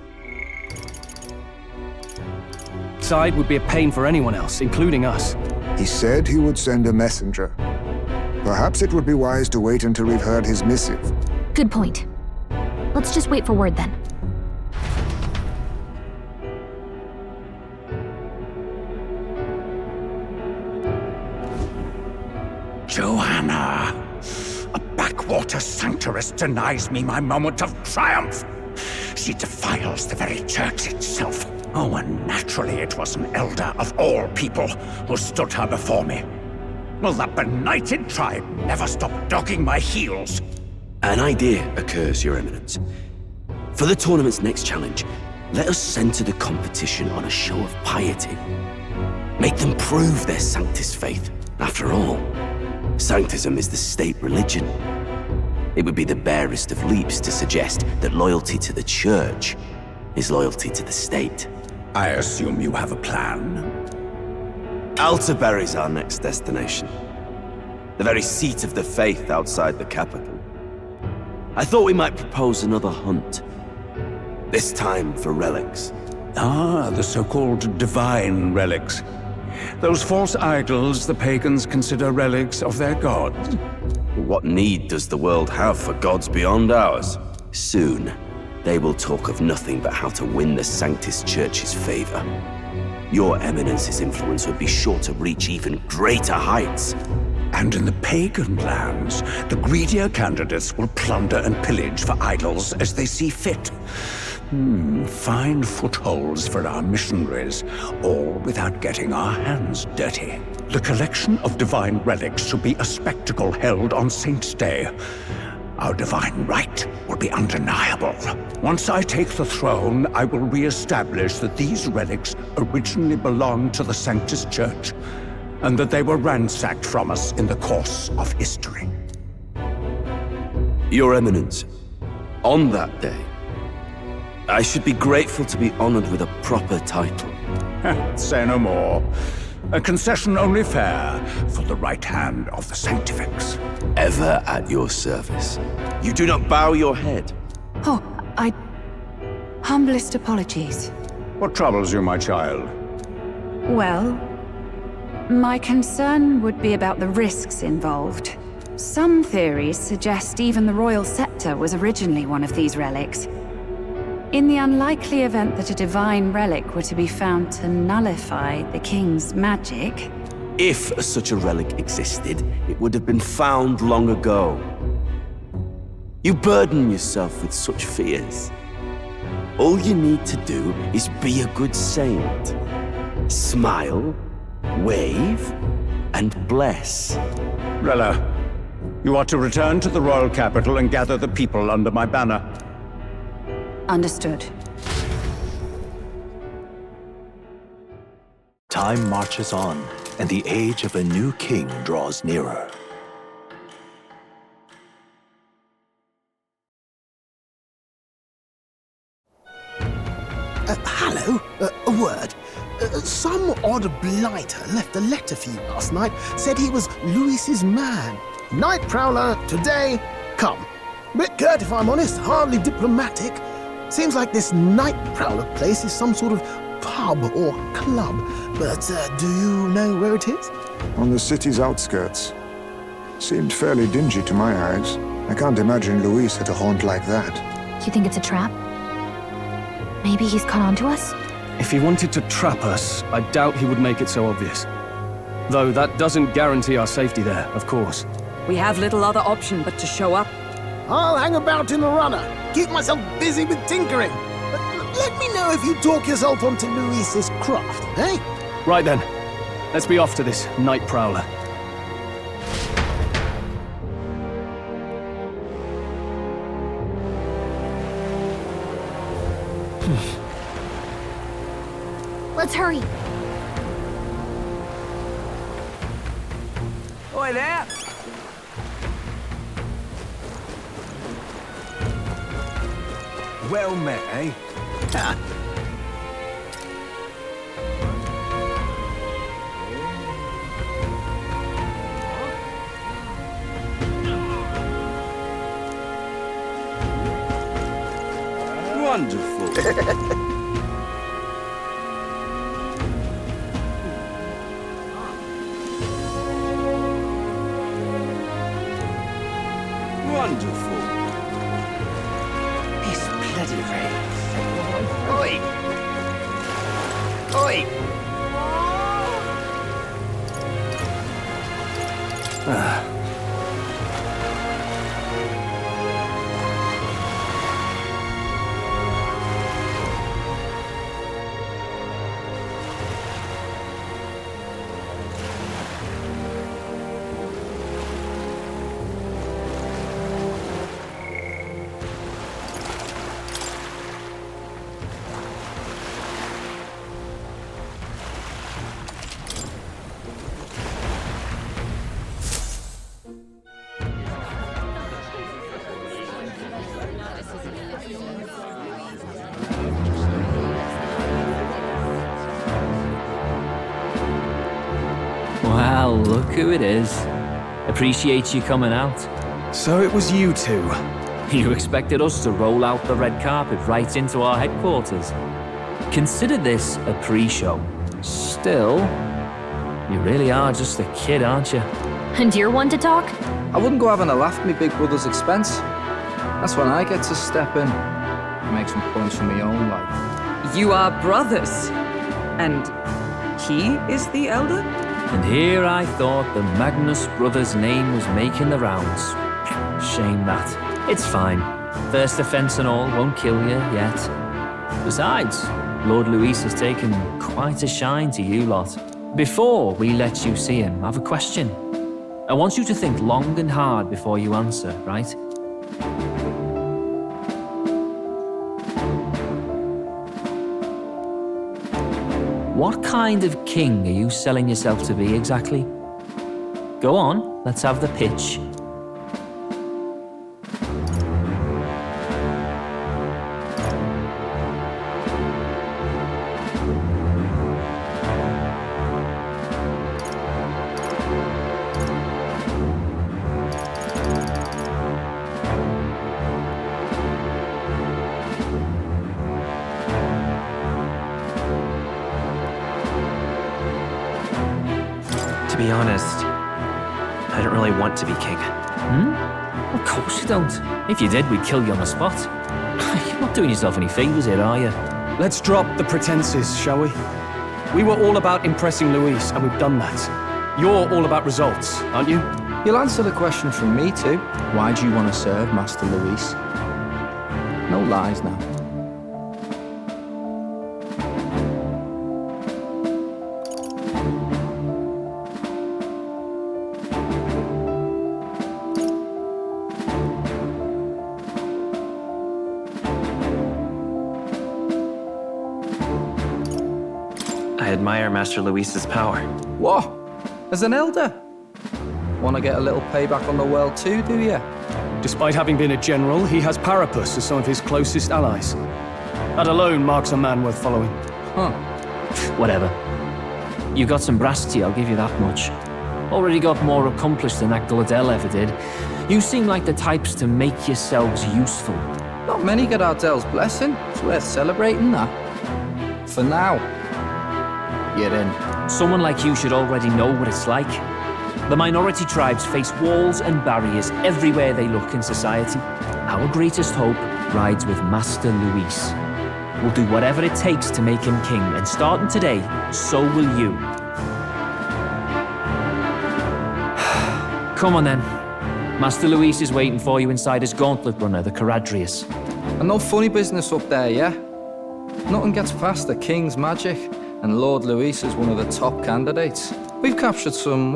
outside would be a pain for anyone else, including us. He said he would send a messenger. Perhaps it would be wise to wait until we've heard his missive. Good point. Let's just wait for word then. Joanna! A backwater sanctuarist denies me my moment of triumph! She defiles the very church itself. Oh, and naturally it was an elder of all people who stood her before me. Will that benighted tribe never stop dogging my heels? An idea occurs, Your Eminence. For the tournament's next challenge, let us center the competition on a show of piety. Make them prove their Sanctus faith. After all, Sanctism is the state religion. It would be the barest of leaps to suggest that loyalty to the church is loyalty to the state. I assume you have a plan? Altaberry's our next destination. The very seat of the faith outside the capital. I thought we might propose another hunt. This time for relics. Ah, the so-called divine relics. Those false idols the pagans consider relics of their gods. What need does the world have for gods beyond ours? Soon, they will talk of nothing but how to win the Sanctus Church's favor. Your Eminence's influence would be sure to reach even greater heights. And in the pagan lands, the greedier candidates will plunder and pillage for idols as they see fit. Fine footholds for our missionaries, all without getting our hands dirty. The collection of divine relics should be a spectacle held on Saint's Day. Our divine right will be undeniable. Once I take the throne, I will re-establish that these relics originally belonged to the Sanctus Church, and that they were ransacked from us in the course of history. Your Eminence, on that day, I should be grateful to be honored with a proper title. Say no more. A concession only fair for the right hand of the Sanctifex. Ever at your service. You do not bow your head. Oh, humblest apologies. What troubles you, my child? Well, my concern would be about the risks involved. Some theories suggest even the royal scepter was originally one of these relics. In the unlikely event that a divine relic were to be found to nullify the king's magic... If such a relic existed, it would have been found long ago. You burden yourself with such fears. All you need to do is be a good saint. Smile, wave, and bless. Rella, you are to return to the royal capital and gather the people under my banner. Understood. Time marches on, and the age of a new king draws nearer. Hello? A word. Some odd blighter left a letter for you last night. Said he was Louis's man. Night Prowler, today, come. Bit curt if I'm honest, hardly diplomatic. Seems like this Night Prowler place is some sort of pub or club. But do you know where it is? On the city's outskirts. Seemed fairly dingy to my eyes. I can't imagine Louis at a haunt like that. You think it's a trap? Maybe he's caught on to us? If he wanted to trap us, I doubt he would make it so obvious. Though that doesn't guarantee our safety there, of course. We have little other option but to show up. I'll hang about in the runner. Keep myself busy with tinkering. But let me know if you talk yourself onto Louis's craft, eh? Right then. Let's be off to this Night Prowler. Let's hurry. Oi there! Well met, eh? Wonderful. Wonderful. This bloody rain. Oi! Oi! Well, look who it is. Appreciate you coming out. So it was you two. You expected us to roll out the red carpet right into our headquarters. Consider this a pre-show. Still, you really are just a kid, aren't you? And you're one to talk? I wouldn't go having a laugh at me big brother's expense. That's when I get to step in and make some points for my own life. You are brothers. And he is the elder? And here I thought the Magnus brothers' name was making the rounds. Shame that. It's fine. First offense and all won't kill you yet. Besides, Lord Luis has taken quite a shine to you lot. Before we let you see him, I have a question. I want you to think long and hard before you answer, right? What kind of king are you selling yourself to be exactly? Go on, let's have the pitch. To be honest, I don't really want to be king. Of course you don't. If you did, we'd kill you on the spot. You're not doing yourself any favors here, are you? Let's drop the pretenses, shall we? We were all about impressing Luis, and we've done that. You're all about results, aren't you? You'll answer the question from me too. Why do you want to serve Master Luis? No lies now. I admire Master Luis's power. What? As an elder? Want to get a little payback on the world too, do you? Despite having been a general, he has Parapus as some of his closest allies. That alone marks a man worth following. Huh. Whatever. You got some brass tea, I'll give you that much. Already got more accomplished than that Gladell ever did. You seem like the types to make yourselves useful. Not many get Ardell's blessing. It's worth celebrating that. For now. You're in. Someone like you should already know what it's like. The minority tribes face walls and barriers everywhere they look in society. Our greatest hope rides with Master Luis. We'll do whatever it takes to make him king, and starting today, so will you. Come on then. Master Luis is waiting for you inside his gauntlet runner, the Caradrius. And no funny business up there, yeah? Nothing gets past the king's magic, and Lord Luis is one of the top candidates. We've captured some,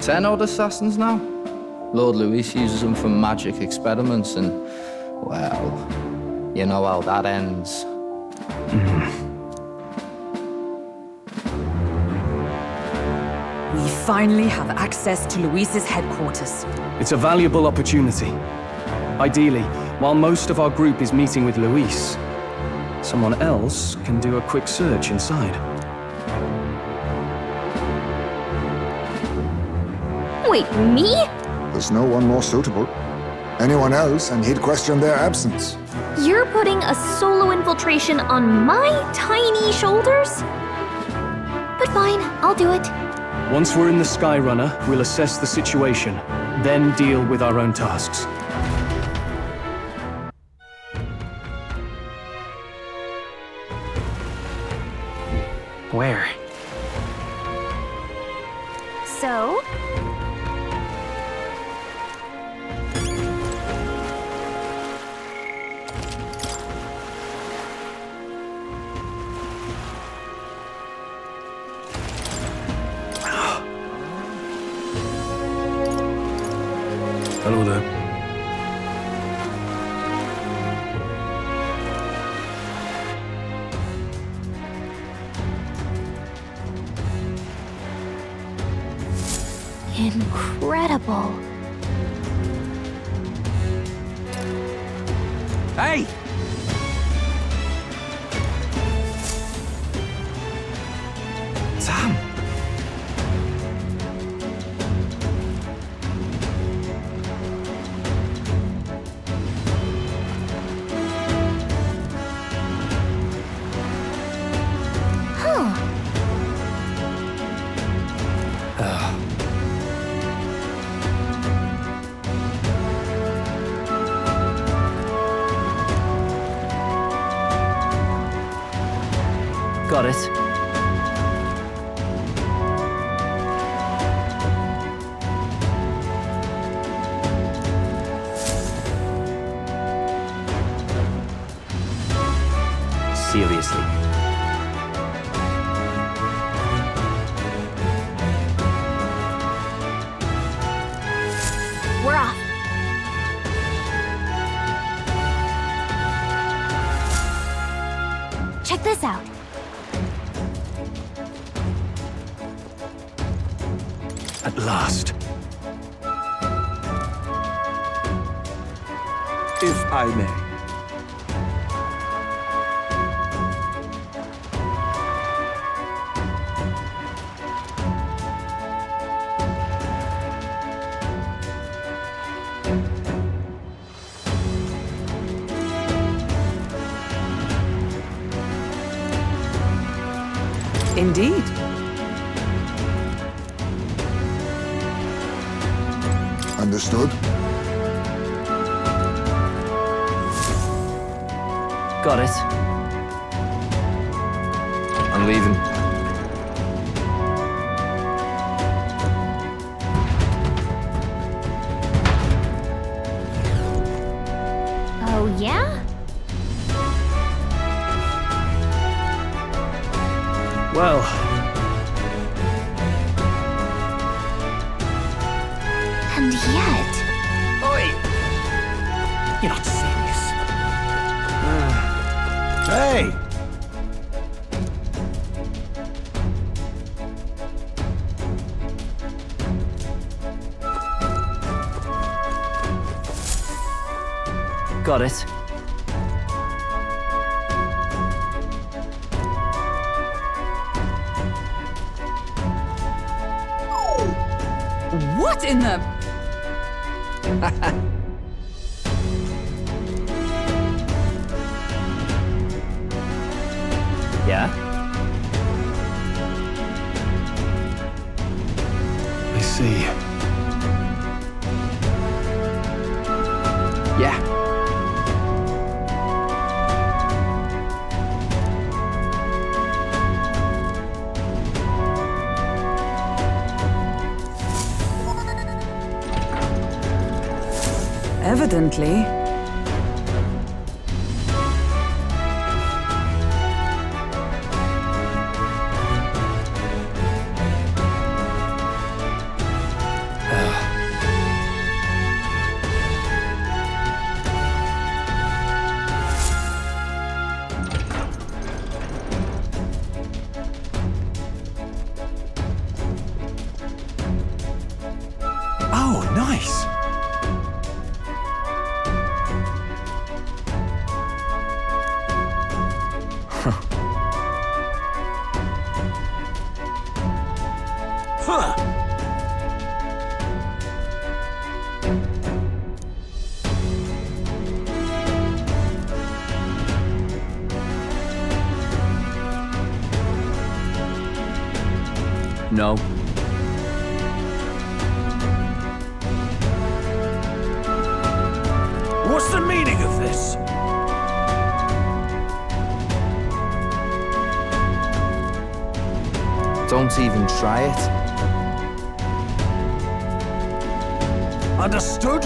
10 odd assassins now? Lord Luis uses them for magic experiments and, well, you know how that ends. We finally have access to Luis's headquarters. It's a valuable opportunity. Ideally, while most of our group is meeting with Luis, someone else can do a quick search inside. Wait, me? There's no one more suitable. Anyone else, and he'd question their absence. You're putting a solo infiltration on my tiny shoulders? But fine, I'll do it. Once we're in the Skyrunner, we'll assess the situation, then deal with our own tasks. Where? So? Hello there. Incredible. Hey! Sam! Got it. Seriously. We're off. Check this out. At last. If I may. Indeed. Understood? Got it. I'm leaving. Oh, yeah? Well, And yet... Oi! You're not serious. Hey! Got it. What in the... Yeah? I see. Yeah. Evidently. Oh, nice! Huh! No. What's the meaning of this? Don't even try it. Understood?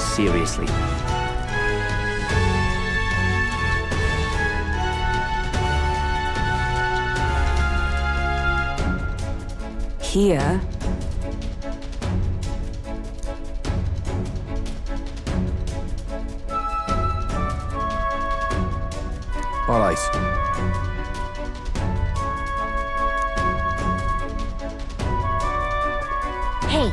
Seriously. Here. All right. Hey.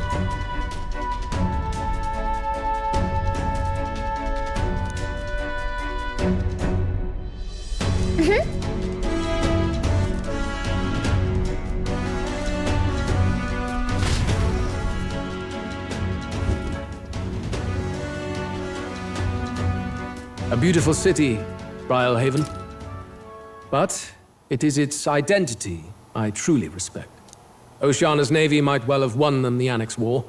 A beautiful city, Brilehaven. But it is its identity I truly respect. Oceana's navy might well have won them the Annex War,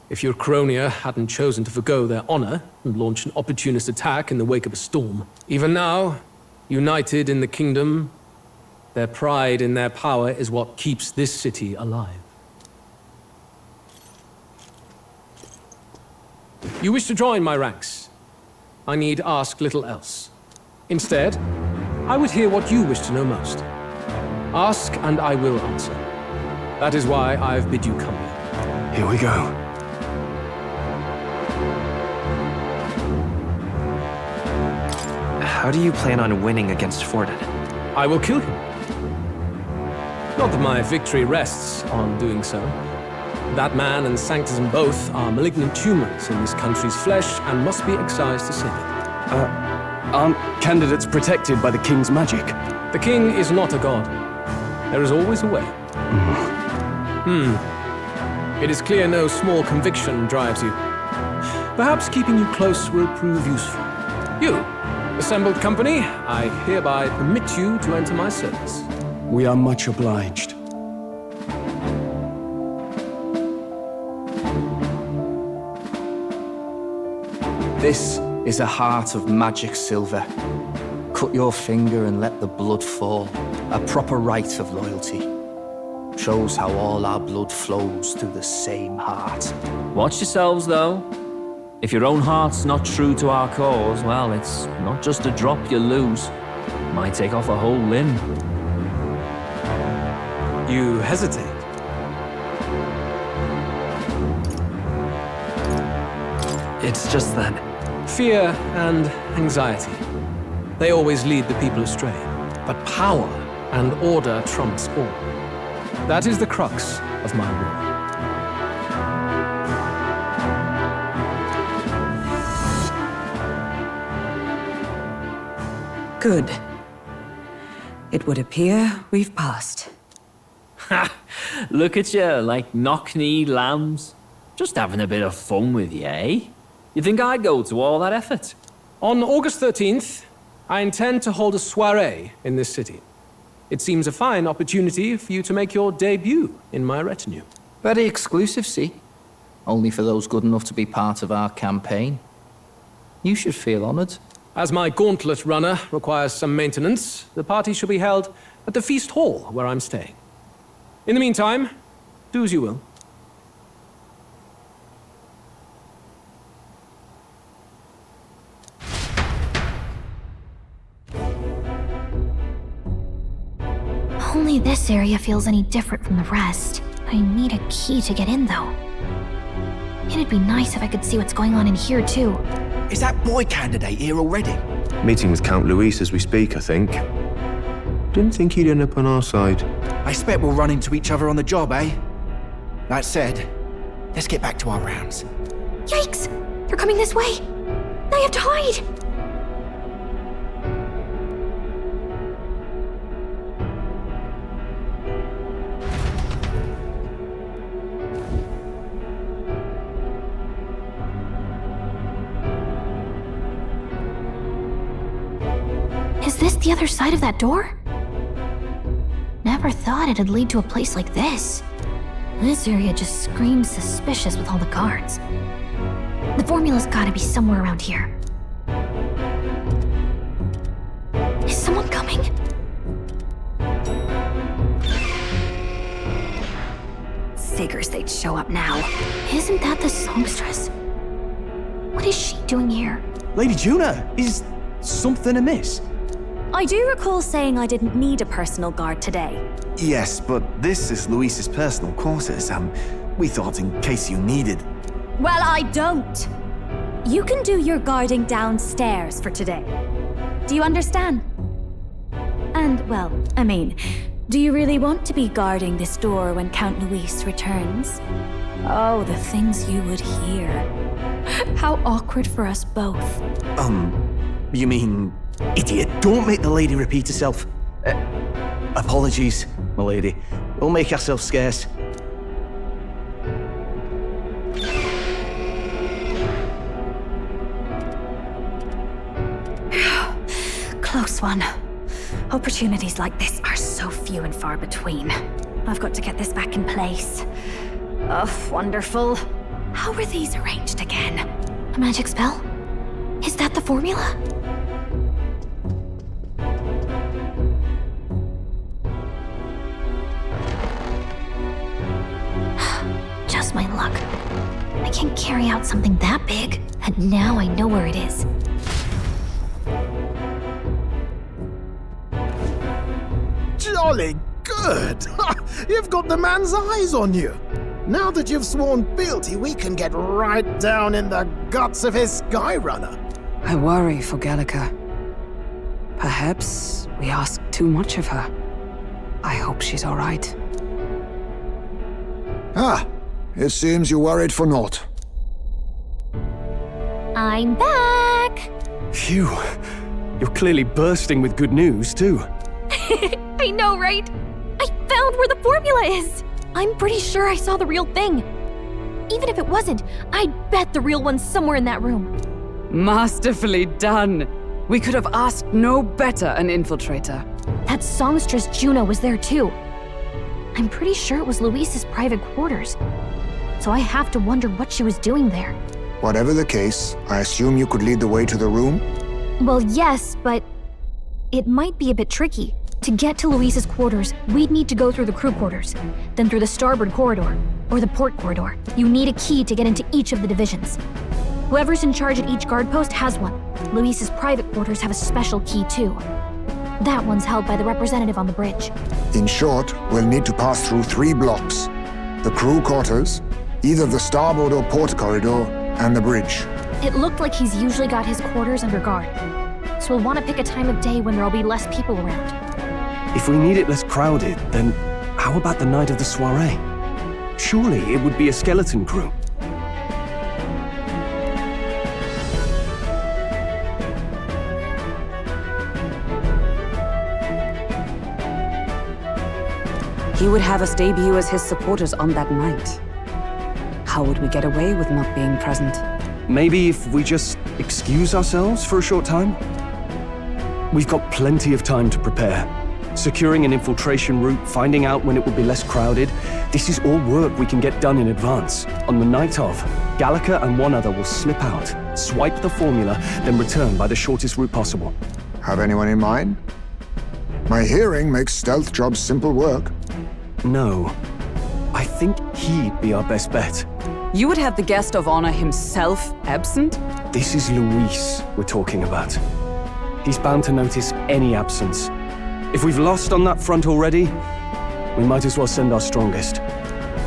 if Ukrainia hadn't chosen to forgo their honor and launch an opportunist attack in the wake of a storm. Even now, united in the kingdom, their pride in their power is what keeps this city alive. You wish to join my ranks. I need ask little else. Instead, I would hear what you wish to know most. Ask and I will answer. That is why I've bid you come here. Here we go. How do you plan on winning against Forden? I will kill him. Not that my victory rests on doing so. That man and Sanctism both are malignant tumors in this country's flesh and must be excised to save it. Aren't candidates protected by the king's magic? The king is not a god. There is always a way. It is clear no small conviction drives you. Perhaps keeping you close will prove useful. You, assembled company, I hereby permit you to enter my service. We are much obliged. This is a heart of magic silver. Cut your finger and let the blood fall. A proper rite of loyalty. Shows how all our blood flows through the same heart. Watch yourselves, though. If your own heart's not true to our cause, well, it's not just a drop you lose. It might take off a whole limb. You hesitate. It's just that. Fear and anxiety. They always lead the people astray. But power and order trumps all. That is the crux of my rule. Good. It would appear we've passed. Ha! Look at you, like knock-kneed lambs. Just having a bit of fun with you, eh? You think I'd go to all that effort? On August 13th, I intend to hold a soiree in this city. It seems a fine opportunity for you to make your debut in my retinue. Very exclusive, see? Only for those good enough to be part of our campaign. You should feel honored. As my gauntlet runner requires some maintenance, the party shall be held at the feast hall where I'm staying. In the meantime, do as you will. Only this area feels any different from the rest. I need a key to get in, though. It'd be nice if I could see what's going on in here, too. Is that boy candidate here already? Meeting with Count Luis as we speak, I think. Didn't think he'd end up on our side. I expect we'll run into each other on the job, eh? That said, let's get back to our rounds. Yikes! They're coming this way! I have to hide! Is this the other side of that door? Never thought it'd lead to a place like this. This area just screams suspicious with all the guards. The formula's gotta be somewhere around here. Is someone coming? Figures they'd show up now. Isn't that the songstress? What is she doing here? Lady Juna, is something amiss? I do recall saying I didn't need a personal guard today. Yes, but this is Luis's personal quarters, and we thought in case you needed. Well, I don't. You can do your guarding downstairs for today. Do you understand? And, well, I mean, do you really want to be guarding this door when Count Luis returns? Oh, the things you would hear. How awkward for us both. You mean... Idiot, don't make the lady repeat herself. Apologies, my lady. We'll make ourselves scarce. Close one. Opportunities like this are so few and far between. I've got to get this back in place. Oh, wonderful. How were these arranged again? A magic spell? Is that the formula? Just my luck. I can't carry out something that big, and now I know where it is. Jolly good! You've got the man's eyes on you. Now that you've sworn fealty, we can get right down in the guts of his Skyrunner. I worry for Gallica. Perhaps we ask too much of her. I hope she's all right. Ah, it seems you worried for naught. I'm back! Phew. You're clearly bursting with good news, too. I know, right? I found where the formula is! I'm pretty sure I saw the real thing. Even if it wasn't, I'd bet the real one's somewhere in that room. Masterfully done. We could have asked no better an infiltrator. That songstress Juno was there too. I'm pretty sure it was Luis's private quarters. So I have to wonder what she was doing there. Whatever the case, I assume you could lead the way to the room? Well, yes, but it might be a bit tricky. To get to Luis's quarters, we'd need to go through the crew quarters, then through the starboard corridor, or the port corridor. You need a key to get into each of the divisions. Whoever's in charge at each guard post has one. Luis's private quarters have a special key too. That one's held by the representative on the bridge. In short, we'll need to pass through 3 blocks. The crew quarters, either the starboard or port corridor, and the bridge. It looked like he's usually got his quarters under guard. So we'll want to pick a time of day when there'll be less people around. If we need it less crowded, then how about the night of the soiree? Surely it would be a skeleton crew. He would have us debut as his supporters on that night. How would we get away with not being present? Maybe if we just excuse ourselves for a short time? We've got plenty of time to prepare. Securing an infiltration route, finding out when it will be less crowded, this is all work we can get done in advance. On the night of, Gallica and one other will slip out, swipe the formula, then return by the shortest route possible. Have anyone in mind? My hearing makes stealth jobs simple work. No. I think he'd be our best bet. You would have the guest of honor himself absent? This is Luis we're talking about. He's bound to notice any absence. If we've lost on that front already, we might as well send our strongest.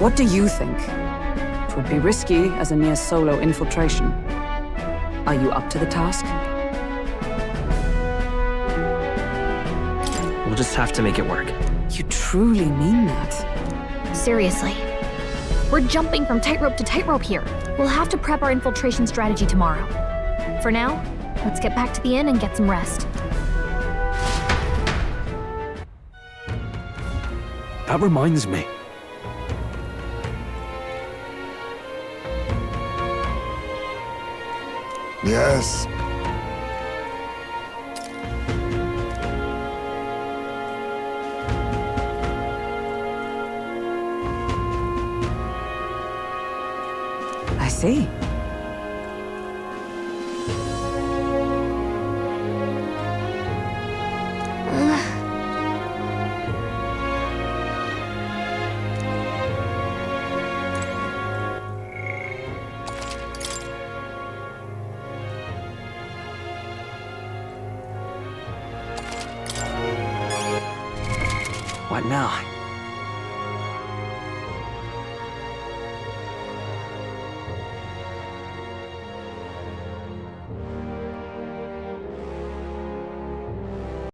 What do you think? It would be risky as a near solo infiltration. Are you up to the task? We'll just have to make it work. You truly mean that? Seriously. We're jumping from tightrope to tightrope here. We'll have to prep our infiltration strategy tomorrow. For now, let's get back to the inn and get some rest. That reminds me. Yes. see. What now?